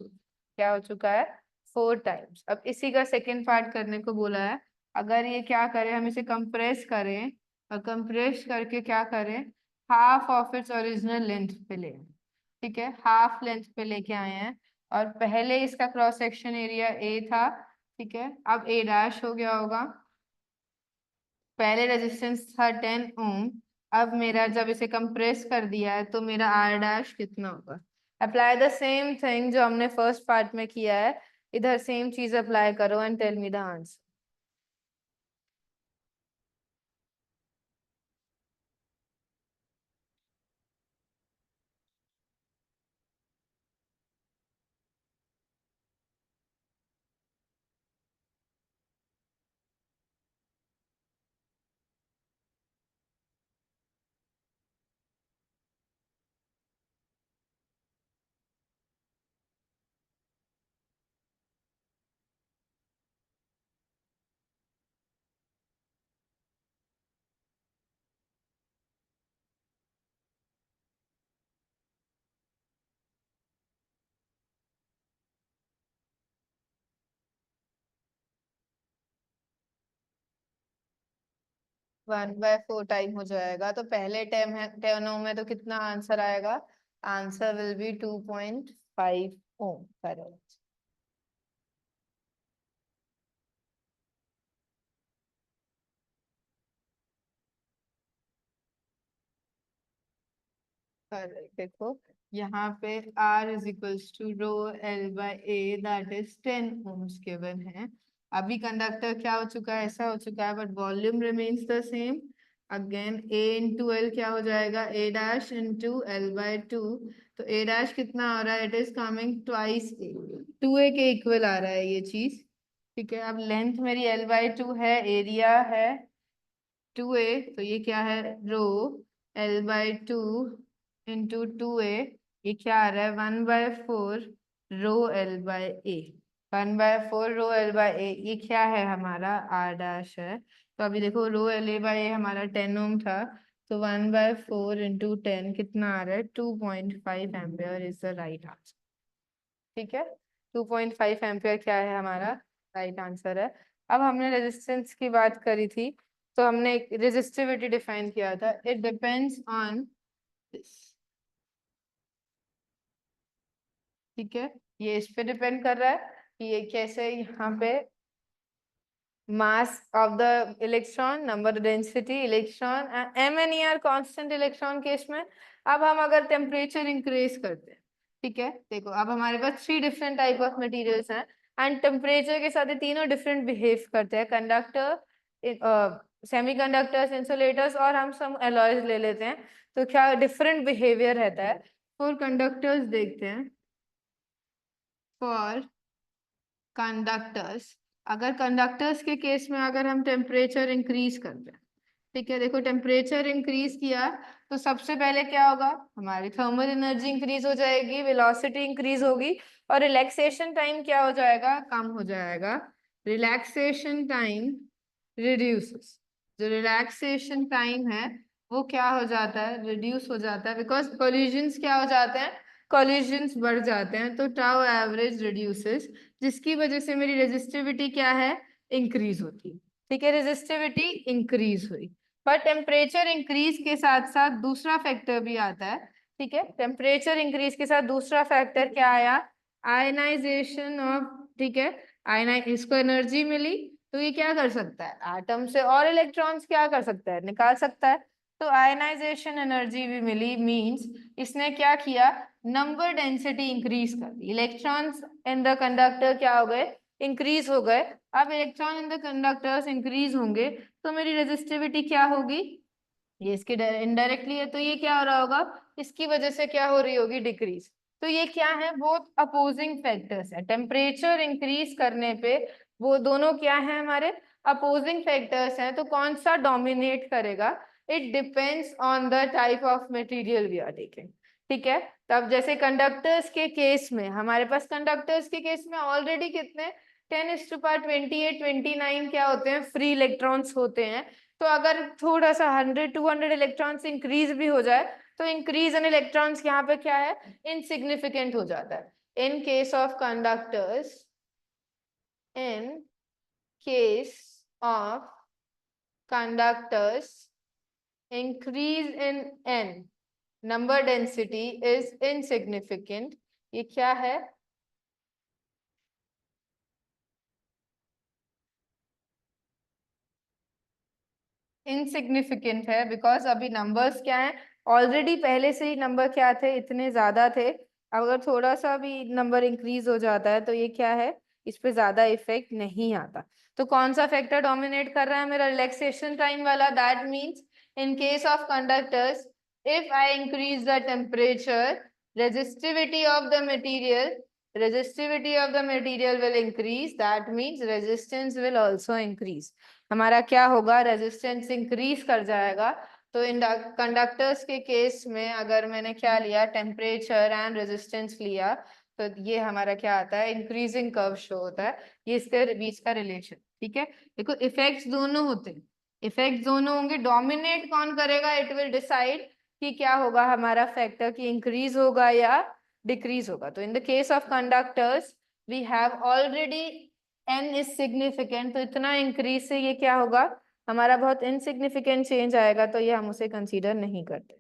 क्या हो चुका है, 4 टाइम्स। अब इसी का सेकेंड पार्ट करने को बोला है, अगर ये क्या करें, हम इसे कंप्रेस करें, और कंप्रेस करके क्या करें, half of its original length पे ले, ठीक है, हाफ लेंथ पे लेके आए हैं, और पहले इसका क्रॉस सेक्शन एरिया ए था, ठीक है, अब ए डैश हो गया होगा, पहले रेजिस्टेंस था 10 ओम, अब मेरा जब इसे कंप्रेस कर दिया है तो मेरा आर डैश कितना होगा। अप्लाई द सेम थिंग जो हमने फर्स्ट पार्ट में किया है, इधर सेम चीज अप्लाई करो and tell me the answer. One by four time हो जाएगा, तो पहले टर्म है, टर्म में तो कितना आंसर आएगा, answer will be 2.5 ohm, correct. Correct, देखो यहाँ पे R is equals to ρL/A, that is 10 ohms given है। अभी कंडक्टर क्या हो चुका है, ऐसा हो चुका है, but volume remains the same. Again A into L क्या हो जाएगा, A डैश इंटू L/2, तो A डैश कितना आ रहा है, it is coming twice A, 2A के इक्वल आ रहा है ये चीज, ठीक है। अब लेंथ मेरी L/2 है, एरिया है 2A, तो ये क्या है, ρL/2 इंटू 2A, ये क्या आ रहा है, 1/4 ρL/A, 1/4 ρL/A, ये क्या है हमारा, R डैश है। तो अभी देखो ρLA/A हमारा 10 ओम था, तो 1/4 इंटू 10 कितना आ रहा है, 2.5 ampere is the right answer, ठीक है। 2.5 एम्पियर क्या है हमारा राइट आंसर है। अब हमने रेजिस्टेंस की बात करी थी, तो हमने एक रेजिस्टिविटी डिफाइन किया था, इट डिपेंड्स ऑन दिस, ठीक है, ये इस पे डिपेंड कर रहा है कि ये कैसे यहाँ पे mass of the electron, number density electron, M N E are constant electron case में। अब हम अगर टेम्परेचर इंक्रीज करते हैं, ठीक है, देखो अब हमारे पास 3 डिफरेंट टाइप ऑफ मटेरियल्स हैं, एंड टेम्परेचर के साथ ये तीनों डिफरेंट बिहेव करते हैं, कंडक्टर, सेमीकंडक्टर्स, इंसुलेटर्स, और हम सब एलॉयज ले लेते हैं, तो क्या डिफरेंट बिहेवियर रहता है। फॉर कंडक्टर्स देखते हैं, फॉर कंडक्टर्स, अगर कंडक्टर्स के केस में अगर हम टेम्परेचर इंक्रीज करते हैं, ठीक है, देखो टेम्परेचर इंक्रीज किया तो सबसे पहले क्या होगा, हमारी थर्मल एनर्जी इंक्रीज हो जाएगी, वेलोसिटी इंक्रीज होगी, और रिलैक्सेशन टाइम क्या हो जाएगा, कम हो जाएगा, रिलैक्सेशन टाइम रिड्यूसेस, जो रिलैक्सेशन टाइम है वो क्या हो जाता है, रिड्यूस हो जाता है, बिकॉज कोलिजन्स क्या हो जाते हैं, कोलिजन्स बढ़ जाते हैं, तो टाउ एवरेज रिड्यूसेस, जिसकी वजह से मेरी रेजिस्टिविटी क्या है, इंक्रीज होती है, ठीक है, रेजिस्टिविटी इंक्रीज हुई। पर टेम्परेचर इंक्रीज के साथ साथ दूसरा फैक्टर भी आता है, ठीक है, टेम्परेचर इंक्रीज के साथ दूसरा फैक्टर क्या आया, आयनाइजेशन ऑफ, ठीक है, आयना, इसको एनर्जी मिली, तो ये क्या कर सकता है, एटम से और इलेक्ट्रॉन्स क्या कर सकता है, निकाल सकता है, तो आयनाइजेशन एनर्जी भी मिली, मींस इसने क्या किया, नंबर डेंसिटी इंक्रीज कर दी, इलेक्ट्रॉन्स इन द कंडक्टर क्या हो गए, इंक्रीज हो गए। अब electron in the conductors increase होंगे, तो मेरी रेजिस्टिविटी क्या होगी, ये इसके इनडायरेक्टली है, तो ये क्या हो रहा होगा, इसकी वजह से क्या हो रही होगी, डिक्रीज। तो ये क्या है, बहुत अपोजिंग फैक्टर्स है। टेम्परेचर इंक्रीज करने पे वो दोनों क्या है, हमारे अपोजिंग फैक्टर्स हैं। तो कौन सा डोमिनेट करेगा, it depends on the type of material we are taking. ठीक है, तब जैसे कंडक्टर्स के केस में, हमारे पास कंडक्टर्स के केस में ऑलरेडी कितने 10⁻28 29 क्या होते हैं, फ्री इलेक्ट्रॉन्स होते हैं। तो अगर थोड़ा सा 100 200 इलेक्ट्रॉन्स इंक्रीज भी हो जाए, तो इंक्रीज इन इलेक्ट्रॉन्स यहाँ पे क्या है, इनसिग्निफिकेंट हो जाता है। In case of conductors, in case of conductors, increase in n number density is insignificant। ये क्या है, इनसिग्निफिकेंट है, बिकॉज अभी नंबर्स क्या है, ऑलरेडी पहले से ही नंबर क्या थे, इतने ज्यादा थे। अगर थोड़ा सा भी नंबर इंक्रीज हो जाता है तो ये क्या है, इस पे ज्यादा इफेक्ट नहीं आता। तो कौन सा फैक्टर डोमिनेट कर रहा है, मेरा रिलैक्सेशन टाइम वाला। That means in case of conductors, if I increase the temperature, resistivity of the material resistivity of the material will increase, that means resistance will also increase। हमारा क्या होगा, resistance increase कर जाएगा। तो इन conductors के case में अगर मैंने क्या लिया, टेम्परेचर एंड रेजिस्टेंस लिया, तो ये हमारा क्या आता है, इंक्रीजिंग कर्व शो होता है। ये इसके बीच का रिलेशन। ठीक है, देखो इफेक्ट्स दोनों होते हैं, इफेक्ट्स दोनों होंगे। डोमिनेट कौन करेगा, इट विल डिसाइड कि क्या होगा हमारा फैक्टर, की इंक्रीज होगा या डिक्रीज होगा। तो in the case of conductors we have already n is significant, तो इतना इंक्रीज से ये क्या होगा, हमारा बहुत इनसिग्निफिकेंट चेंज आएगा, तो ये हम उसे कंसीडर नहीं करते।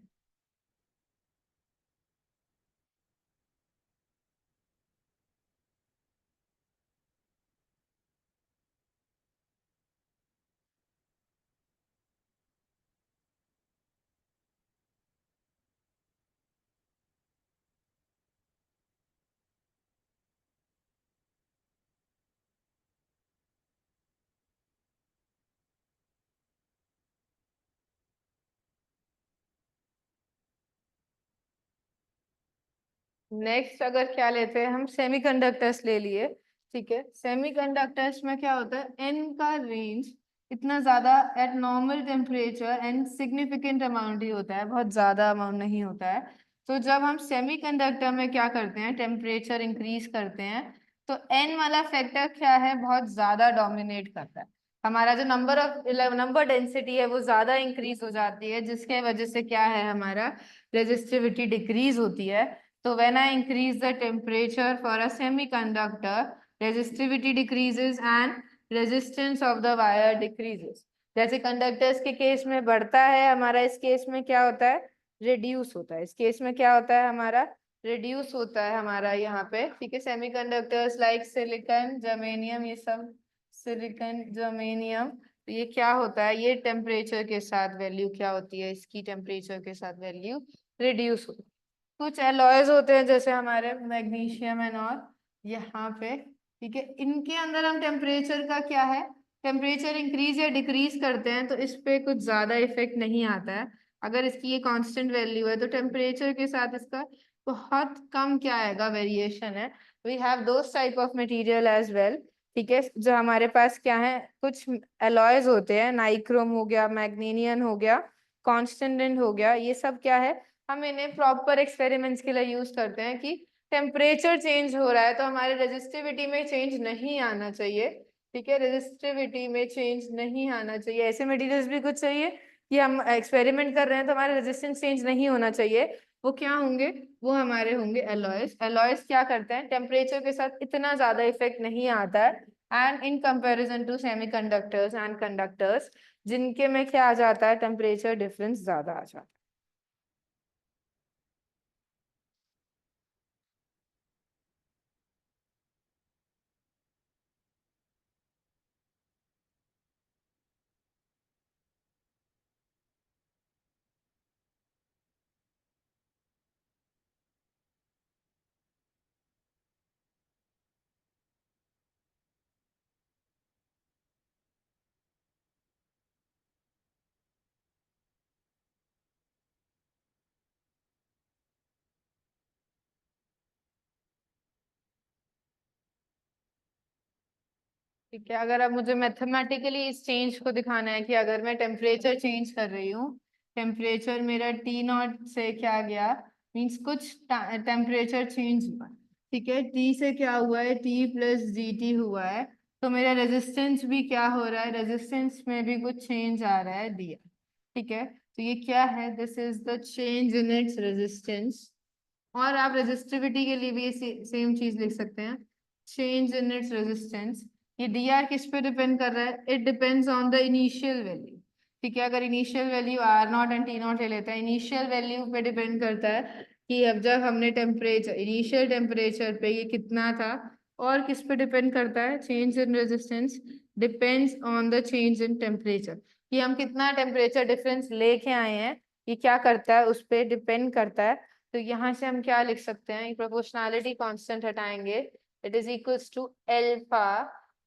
नेक्स्ट अगर क्या लेते हैं हम, सेमीकंडक्टर्स ले लिए। ठीक है, सेमीकंडक्टर्स में क्या होता है, एन का रेंज इतना ज्यादा at normal temperature and significant amount ही होता है, बहुत ज्यादा अमाउंट नहीं होता है। तो जब हम सेमीकंडक्टर में क्या करते हैं, टेम्परेचर इंक्रीज करते हैं, तो एन वाला फैक्टर क्या है, बहुत ज्यादा डोमिनेट करता है। हमारा जो नंबर डेंसिटी है वो ज्यादा इंक्रीज हो जाती है, जिसके वजह से क्या है, हमारा रेजिस्टिविटी डिक्रीज होती है। So when I increase the temperature for a semiconductor, resistivity decreases and resistance of the wire decreases। जैसे कंडक्टर्स के केस में बढ़ता है हमारा, इस केस में क्या होता है, रिड्यूस होता है। इस केस में क्या होता है हमारा, रिड्यूस होता है हमारा यहाँ पे। ठीक है, सेमीकंडक्टर्स लाइक सिलिकॉन जर्मेनियम, ये सब सिलिकॉन जर्मेनियम, तो ये क्या होता है, ये टेम्परेचर के साथ वैल्यू क्या होती है, इसकी टेम्परेचर के साथ वैल्यू रिड्यूस होती है। कुछ एलॉयज होते हैं जैसे हमारे मैग्नीशियम एंड और यहाँ पे। ठीक है, इनके अंदर हम टेम्परेचर का क्या है, टेम्परेचर इंक्रीज या डिक्रीज करते हैं तो इस पे कुछ ज्यादा इफेक्ट नहीं आता है। अगर इसकी ये कांस्टेंट वैल्यू है तो टेम्परेचर के साथ इसका बहुत कम क्या आएगा, वेरिएशन है। We have those type of material as well. ठीक है, जो हमारे पास क्या है, कुछ एलॉयज होते हैं, नाइक्रोम हो गया, मैग्नीनियम हो गया, कॉन्स्टेंटेंट हो गया, ये सब क्या है, हम इन्हें प्रॉपर एक्सपेरिमेंट्स के लिए यूज करते हैं कि टेम्परेचर चेंज हो रहा है तो हमारे रेजिस्टिविटी में चेंज नहीं आना चाहिए। ठीक है, रेजिस्टिविटी में चेंज नहीं आना चाहिए। ऐसे मटेरियल्स भी कुछ चाहिए कि हम एक्सपेरिमेंट कर रहे हैं तो हमारा रेजिस्टेंस चेंज नहीं होना चाहिए। वो क्या होंगे, वो हमारे होंगे एलॉयज। एलॉयज क्या करते हैं, टेम्परेचर के साथ इतना ज्यादा इफेक्ट नहीं आता है, and in comparison to semiconductors and conductors, जिनके में क्या आ जाता है, टेम्परेचर डिफरेंस ज्यादा आ जाता है। ठीक है, अगर अब मुझे मैथमेटिकली इस चेंज को दिखाना है कि अगर मैं टेम्परेचर चेंज कर रही हूँ, टेम्परेचर मेरा टी नॉट से क्या गया, मीन्स कुछ टेम्परेचर चेंज हुआ, ठीक है, टी से क्या हुआ है, टी प्लस डी टी हुआ है, तो मेरा रेजिस्टेंस भी क्या हो रहा है, रेजिस्टेंस में भी कुछ चेंज आ रहा है दिया, ठीक है, तो ये क्या है, this is the change in its resistance. और आप रेजिस्टिविटी के लिए भी ये सेम चीज लिख सकते हैं, चेंज इन इट्स रेजिस्टेंस। ये डी आर किस पे डिपेंड कर रहा है, it depends on the initial value, ठीक है, अगर initial value R not and T not ले लेते हैं, इनिशियल वैल्यू पे डिपेंड करता है कि अब जब हमने टेम्परेचर, इनिशियल टेम्परेचर पे ये कितना था, और किस पे डिपेंड करता है, change in resistance depends on the change in temperature, कि हम कितना टेम्परेचर डिफरेंस लेके आए हैं, ये क्या करता है, उस पर डिपेंड करता है। तो यहाँ से हम क्या लिख सकते हैं, प्रोपोर्शनैलिटी कांस्टेंट हटाएंगे, it is equals to alpha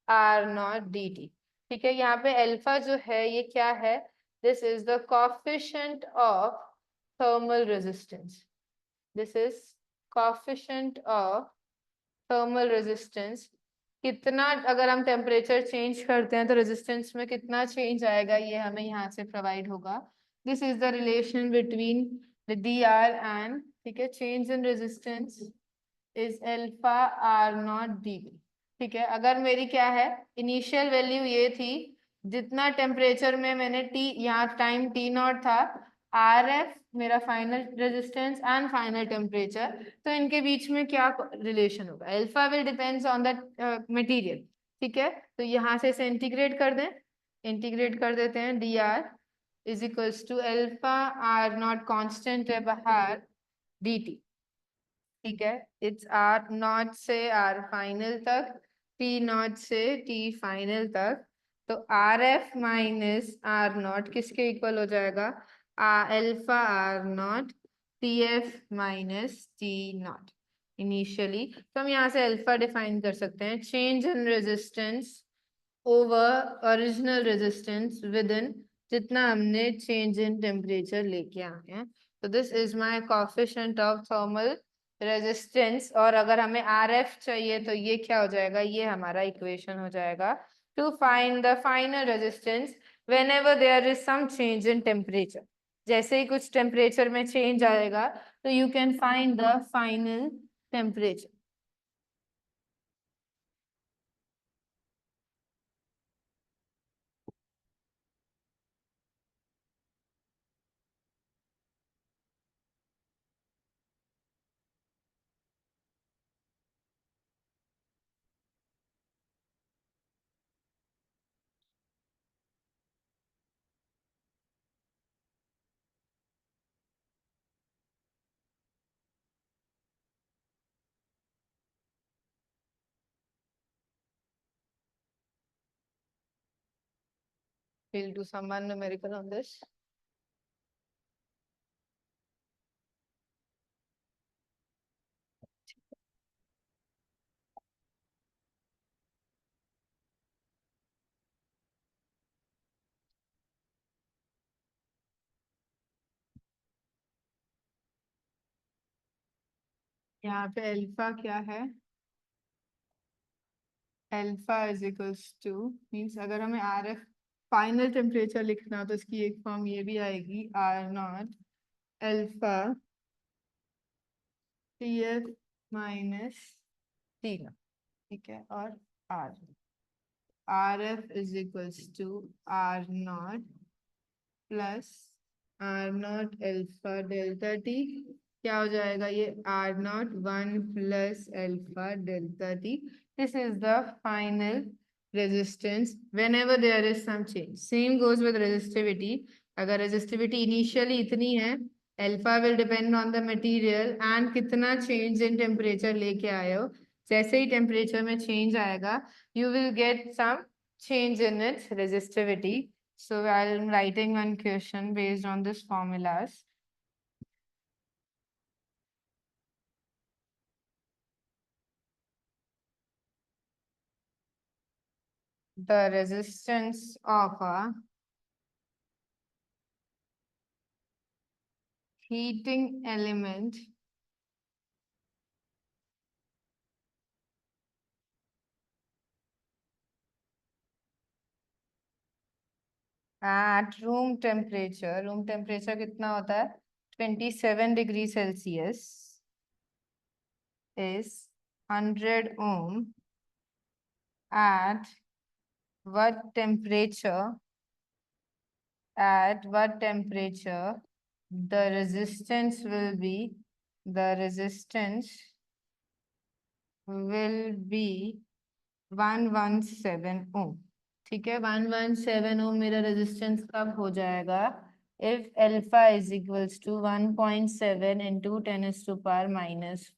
R not d T, ठीक है, यहाँ पे अल्फा जो है ये क्या है, this is the coefficient of thermal resistance, this is coefficient of thermal resistance, कितना अगर हम टेम्परेचर चेंज करते हैं तो रेजिस्टेंस में कितना चेंज आएगा, ये हमें यहाँ से प्रोवाइड होगा, this is the relation between the d R and, ठीक है, change in resistance is alpha R not d V, ठीक है, अगर मेरी क्या है, इनिशियल वैल्यू ये थी, जितना टेम्परेचर में मैंने टी, यहाँ टाइम टी नॉट था, आर एफ मेरा final resistance and final temperature, तो इनके बीच में क्या रिलेशन होगा, alpha will depends on the material, ठीक है, तो यहाँ से इसे इंटीग्रेट कर दें, इंटीग्रेट कर देते हैं, d R is equals to alpha R not constant है बाहर, डी टी, ठीक है, इट्स आर नॉट से आर फाइनल तक, टी नॉट से टी फाइनल तक, तो R F minus R not किसके इक्वल हो जाएगा, alpha R not T F minus T not initially, तो हम यहाँ से अल्फा डिफाइन कर सकते हैं, change in resistance over original resistance with in जितना हमने चेंज इन टेम्परेचर लेके आए हैं, तो this is my coefficient of thermal resistance, और अगर हमें आर एफ चाहिए तो ये क्या हो जाएगा, ये हमारा इक्वेशन हो जाएगा, to find the final resistance whenever there is some change in temperature, जैसे ही कुछ टेम्परेचर में चेंज आएगा तो you can find the final temperature. We'll do some one numerical on this. यहाँ पे अल्फा क्या है, alpha is equals to, means अगर हमें आर एफ फाइनल टेम्परेचर लिखना हो तो इसकी एक फॉर्म ये भी आएगी, R not alpha T F minus T not, ठीक है, और R R F is equals to R not plus R not alpha delta T, क्या हो जाएगा ये, R not one plus alpha delta T, this is the final resistance whenever there is some change, same goes with resistivity, अगर resistivity initially इतनी है, alpha will depend on the material and कितना change in temperature लेके आए हो, जैसे ही temperature में चेंज आएगा you will get some change in its resistivity. So I'm writing one question based on this formulas. The resistance of a heating element at room temperature कितना होता है 27 degree Celsius is 100 ohm at what temperature the resistance will be 117 ohm. ठीक है 117 ओम मेरा resistance कब हो जाएगा if alpha is equals to 1.7 into 10⁻⁻।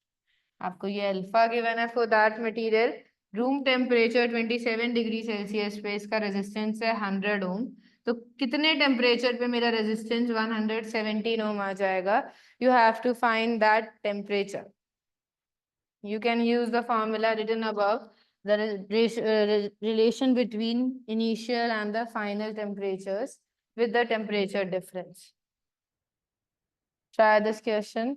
आपको ये अल्फा गिवन है for that material room temperature 27 degree Celsius पे इसका रेजिस्टेंस है 100 ओम। तो कितने टेम्परेचर पे मेरा रेजिस्टेंस 117 ओम आ जाएगा you have to find that temperature. You can use the formula written above, the relation between initial and the final temperatures with the temperature difference. Try this question.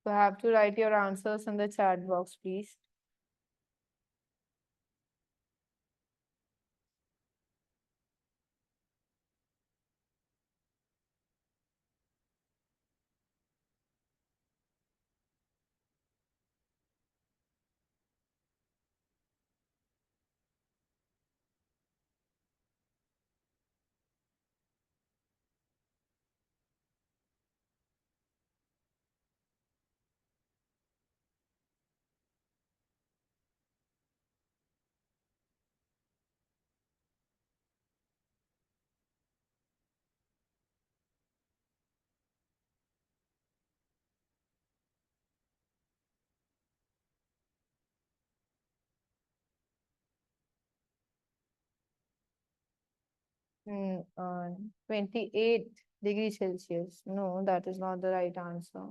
You have to write your answers in the chat box, please. Hmm, 28 degrees Celsius. No, that is not the right answer.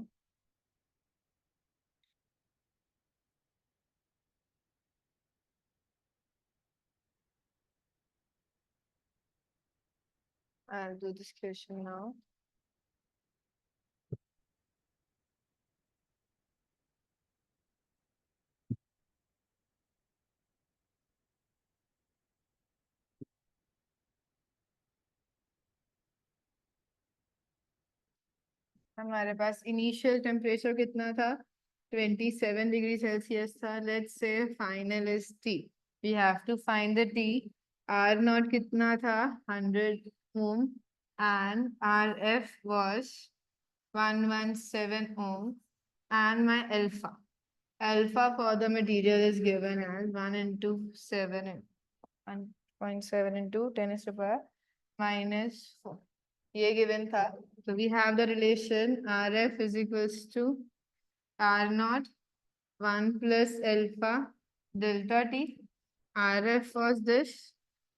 I'll do this question now. हमारे पास initial temperature कितना था 27 degree Celsius था let's say final is T we have to find the T R not कितना था 100 ओम and RF was 117 ohm and my alpha for the material is given as 1 into 7 1.7 into 10 is to power minus 4 ये given था so we have the relation RF is equals to R naught 1 plus alpha delta t. RF was this.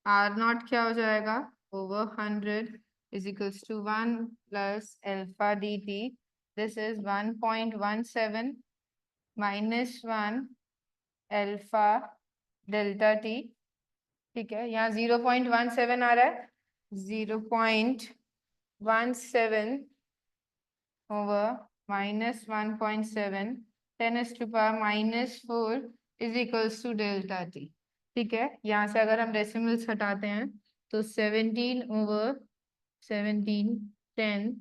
R naught क्या हो जाएगा? Over 100 is equals to 1 plus alpha dt. This is 1.17 minus 1 alpha delta t. ठीक है, यहाँ 0.17 आ रहा है. 0.17 over minus 1.7 10 is to power minus 4 is equals to delta t. ठीक है, यहाँ से अगर हम डेसिमल्स हटाते हैं तो 17 over 17 10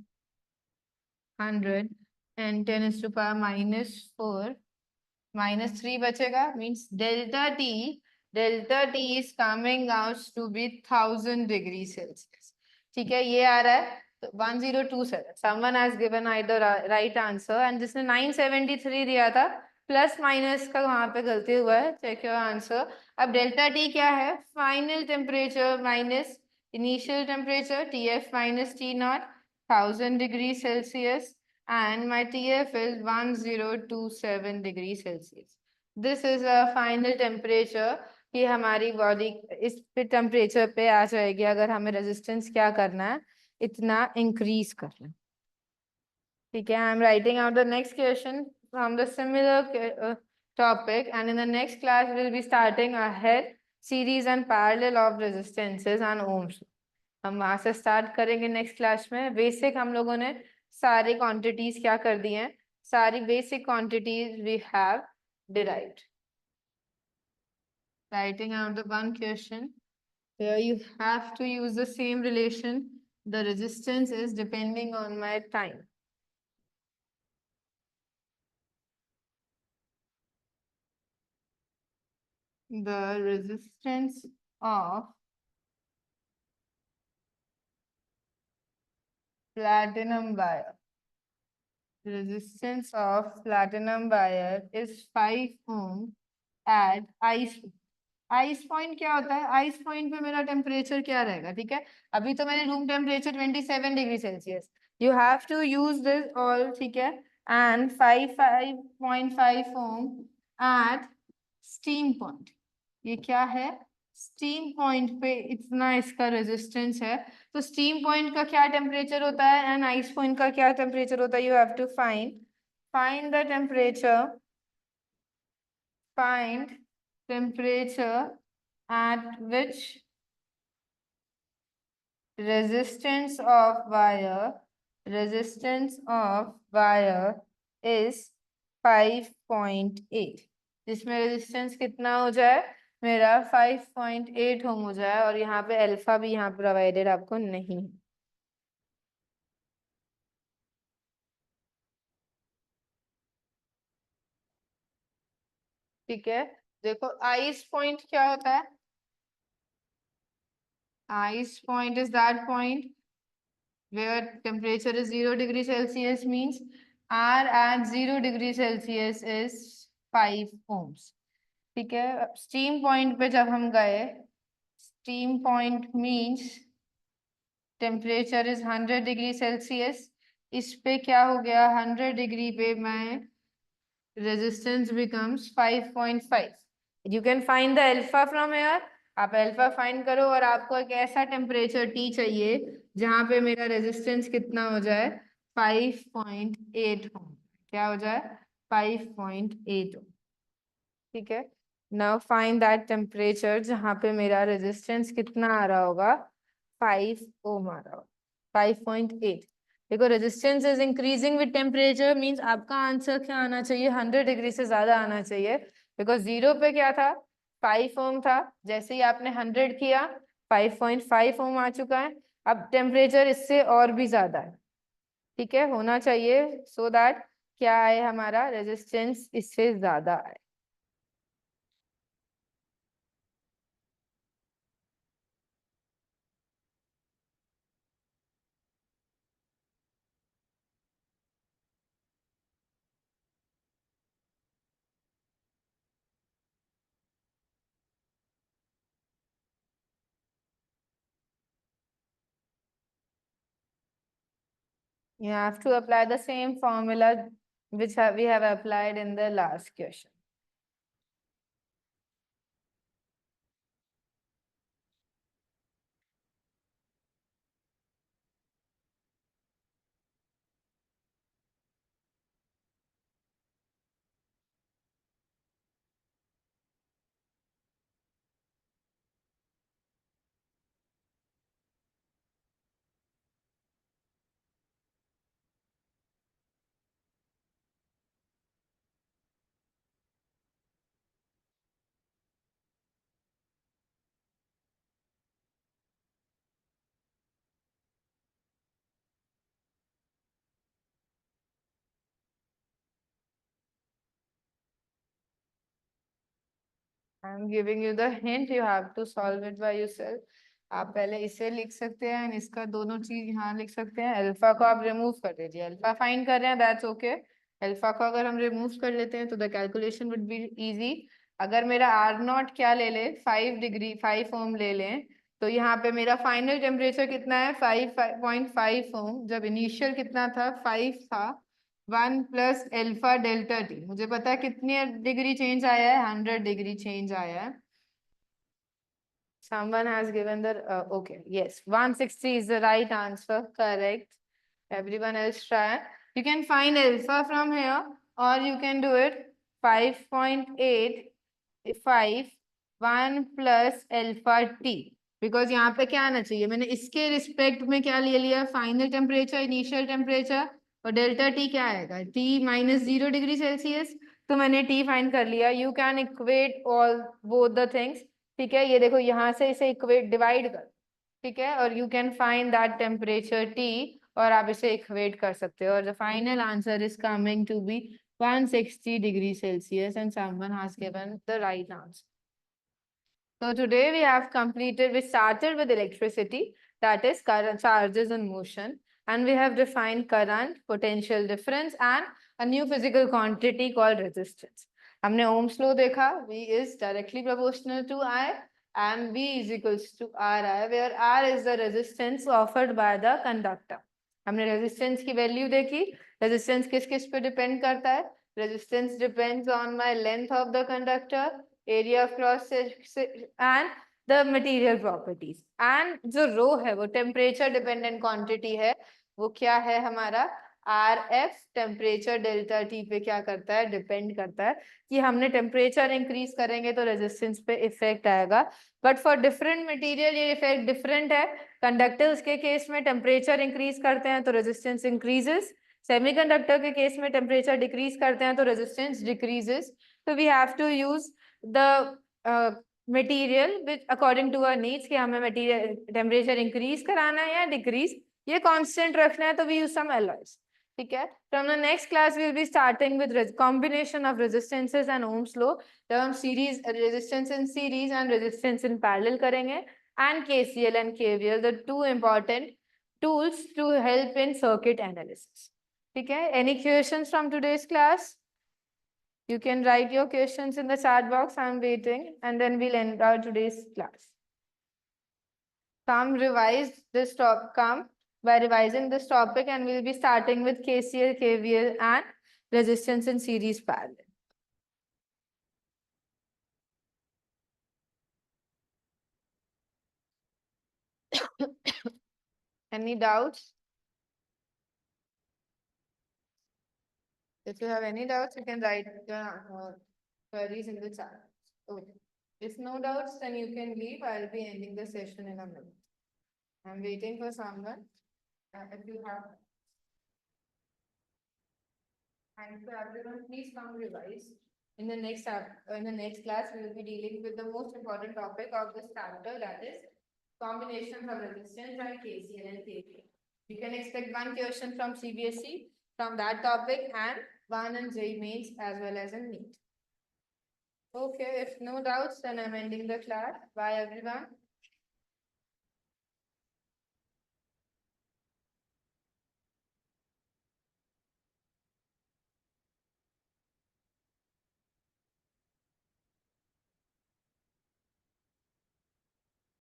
100 and 10 is to power minus 4 minus 3 बचेगा. Means delta t is coming out to be 1000 degrees Celsius. ठीक है, ये आ रहा है. 1027. Someone has given either right answer and जिसने 973 दिया था प्लस माइनस का वहां पे गलती हुआ है. Check your answer. अब डेल्टा टी क्या है? Final temperature minus initial temperature. TF minus T naught 1000 degrees Celsius and my TF is 1027 degrees Celsius. This is a final temperature कि हमारी बॉडी इस पे टेम्परेचर पे आ जाएगी अगर हमें रेजिस्टेंस क्या करना है, इतना इंक्रीज करना. ठीक है, I am writing out the next question from the similar topic and in the next class we'll be starting ahead series and parallel of resistances and ohms. हम वहां से स्टार्ट करेंगे नेक्स्ट क्लास में. Basic हम लोगों ने सारी quantities क्या कर दी हैं, सारी basic quantities we have derived. Writing out the one question. Here you have to use the same relation. The resistance is depending on my time. The resistance of platinum wire. Resistance of platinum wire is 5 ohm at ice. Ice point क्या होता है? Ice point पे मेरा temperature क्या रहेगा? ठीक है, अभी तो मैंने room temperature 27 degree Celsius. You have to use this all. ठीक है, and 5.5 ohm at steam point. ये क्या है? स्टीम पॉइंट पे इतना इसका रेजिस्टेंस है. तो स्टीम पॉइंट का क्या टेम्परेचर होता है एंड आइस पॉइंट का क्या टेम्परेचर होता है? You have to find the temperature. Find temperature at which resistance of wire is 5.8. जिसमें रेजिस्टेंस कितना हो जाए? मेरा 5.8 ओम हो जाए. और यहाँ पे अल्फा भी यहाँ प्रोवाइडेड आपको नहीं है. ठीक है, देखो आइस पॉइंट क्या होता है? Ice point is that point where temperature is 0 degree Celsius means R at 0 degree Celsius is 5 ohms. ठीक है, स्टीम पॉइंट पे जब हम गए, steam point means temperature is 100 degree Celsius. इस पे क्या हो गया? 100 डिग्री पे मैं resistance becomes 5.5. You can find the alpha from here. आप अल्फा फाइंड करो और आपको एक ऐसा टेम्परेचर टी चाहिए जहां पे मेरा रेजिस्टेंस कितना हो जाए? 5.8 हो. क्या हो जाए? 5.8 हो. ठीक है, नाउ फाइंड दैट टेम्परेचर जहां पे मेरा रेजिस्टेंस कितना आ रहा होगा? 5 ओम आ रहा होगा. 5.8. देखो resistance is increasing with temperature means आपका आंसर क्या आना चाहिए? 100 डिग्री से ज्यादा आना चाहिए. बिकॉज 0 पे क्या था? 5 ओम था. जैसे ही आपने 100 किया 5.5 ओम आ चुका है. अब टेम्परेचर इससे और भी ज्यादा है. ठीक है, होना चाहिए सो दैट क्या आए? हमारा रेजिस्टेंस इससे ज्यादा आए. You have to apply the same formula which we have applied in the last question. I am giving you the hint, you have to solve it by yourself. आप पहले इसे लिख सकते हैं and इसका दोनों चीज यहाँ लिख सकते हैं। अल्फा को आप रिमूव कर दीजिए, अल्फा फाइंड कर रहे हैं, दैट्स ओके। अल्फा को अगर हम रिमूव कर लेते हैं तो the calculation would be easy. अगर मेरा आर नॉट क्या ले ले, 5 डिग्री 5 ओम ले लें, तो यहाँ पे मेरा फाइनल टेम्परेचर कितना है, 5.5 ओम। जब इनिशियल कितना था, 5 था। 1 + अल्फा डेल्टा टी, मुझे पता है कितनी डिग्री चेंज आया है, 100 डिग्री चेंज आया है। Someone has given the okay, yes, 160 is the right answer, correct. Everyone else try. You can find alpha from here, or you can do it 5.85 1 + alpha T. Because यहाँ पे क्या आना चाहिए, मैंने इसके रिस्पेक्ट में क्या ले लिया, फाइनल टेम्परेचर, इनिशियल टेम्परेचर, और डेल्टा टी क्या आएगा, T-0 डिग्री सेल्सियस। तो मैंने टी फाइंड कर लिया। You can equate all both the things, ठीक है। ये देखो यहाँ से इसे इक्वेट डिवाइड कर, ठीक है, और you can find that temperature T, और आप इसे इक्वेट कर सकते हो, और the final answer is coming to be 160 degree Celsius, and someone has given the right answer. So today we started with electricity, that is current, charges in motion, and we have defined current, potential difference, and a new physical quantity called resistance. हमने Ohm's law देखा, V is directly proportional to I, and V is equals to Ri, where R is the resistance offered by the conductor. हमने resistance की value देखी, resistance किस किस पे depend करता है, resistance depends on my length of the conductor, area of cross section and the material properties, and जो रो है वो टेम्परेचर डिपेंडेंट क्वांटिटी है, वो क्या है हमारा RF, टेम्परेचर डेल्टा टी पे क्या करता है, डिपेंड करता है। कि हमने टेम्परेचर इंक्रीज करेंगे तो रेजिस्टेंस पे इफेक्ट आएगा, बट फॉर डिफरेंट मटेरियल ये इफेक्ट डिफरेंट है। कंडक्टर्स के केस में टेम्परेचर इंक्रीज करते हैं तो रेजिस्टेंस इंक्रीजेस, सेमीकंडक्टर के केस में टेम्परेचर डिक्रीज करते हैं तो रेजिस्टेंस डिक्रीजेस। तो we have to use the material which according to our needs, कि हमें मटेरियल टेम्परेचर इंक्रीज कराना है या डिक्रीज, ये कांस्टेंट रखना है, तो वी यूज सम एलॉयज, ठीक है। From the next class we will be starting with combination of resistances and ohm's law, जब हम series resistance in series and resistance in parallel करेंगे, and KCL and KVL, the two important tools to help in circuit analysis. ठीक है, any questions from today's class? You can write your questions in the chat box. I'm waiting, and then we'll end our today's class. Come revise this topic. Come by revising this topic, and we'll be starting with KCL, KVL, and resistance in series parallel. Any doubts? If you have any doubts, you can write your queries in the chat. Okay. If no doubts, then you can leave. I'll be ending the session in a minute. I'm waiting for someone. If you have, and for everyone, please come revise. In the next class, we will be dealing with the most important topic of this chapter, that is combinations of resistance and KCL and KVL. You can expect one question from CBSE from that topic, and one in JEE Mains as well as in NEET. Okay, if no doubts, then I'm ending the class. Bye, everyone.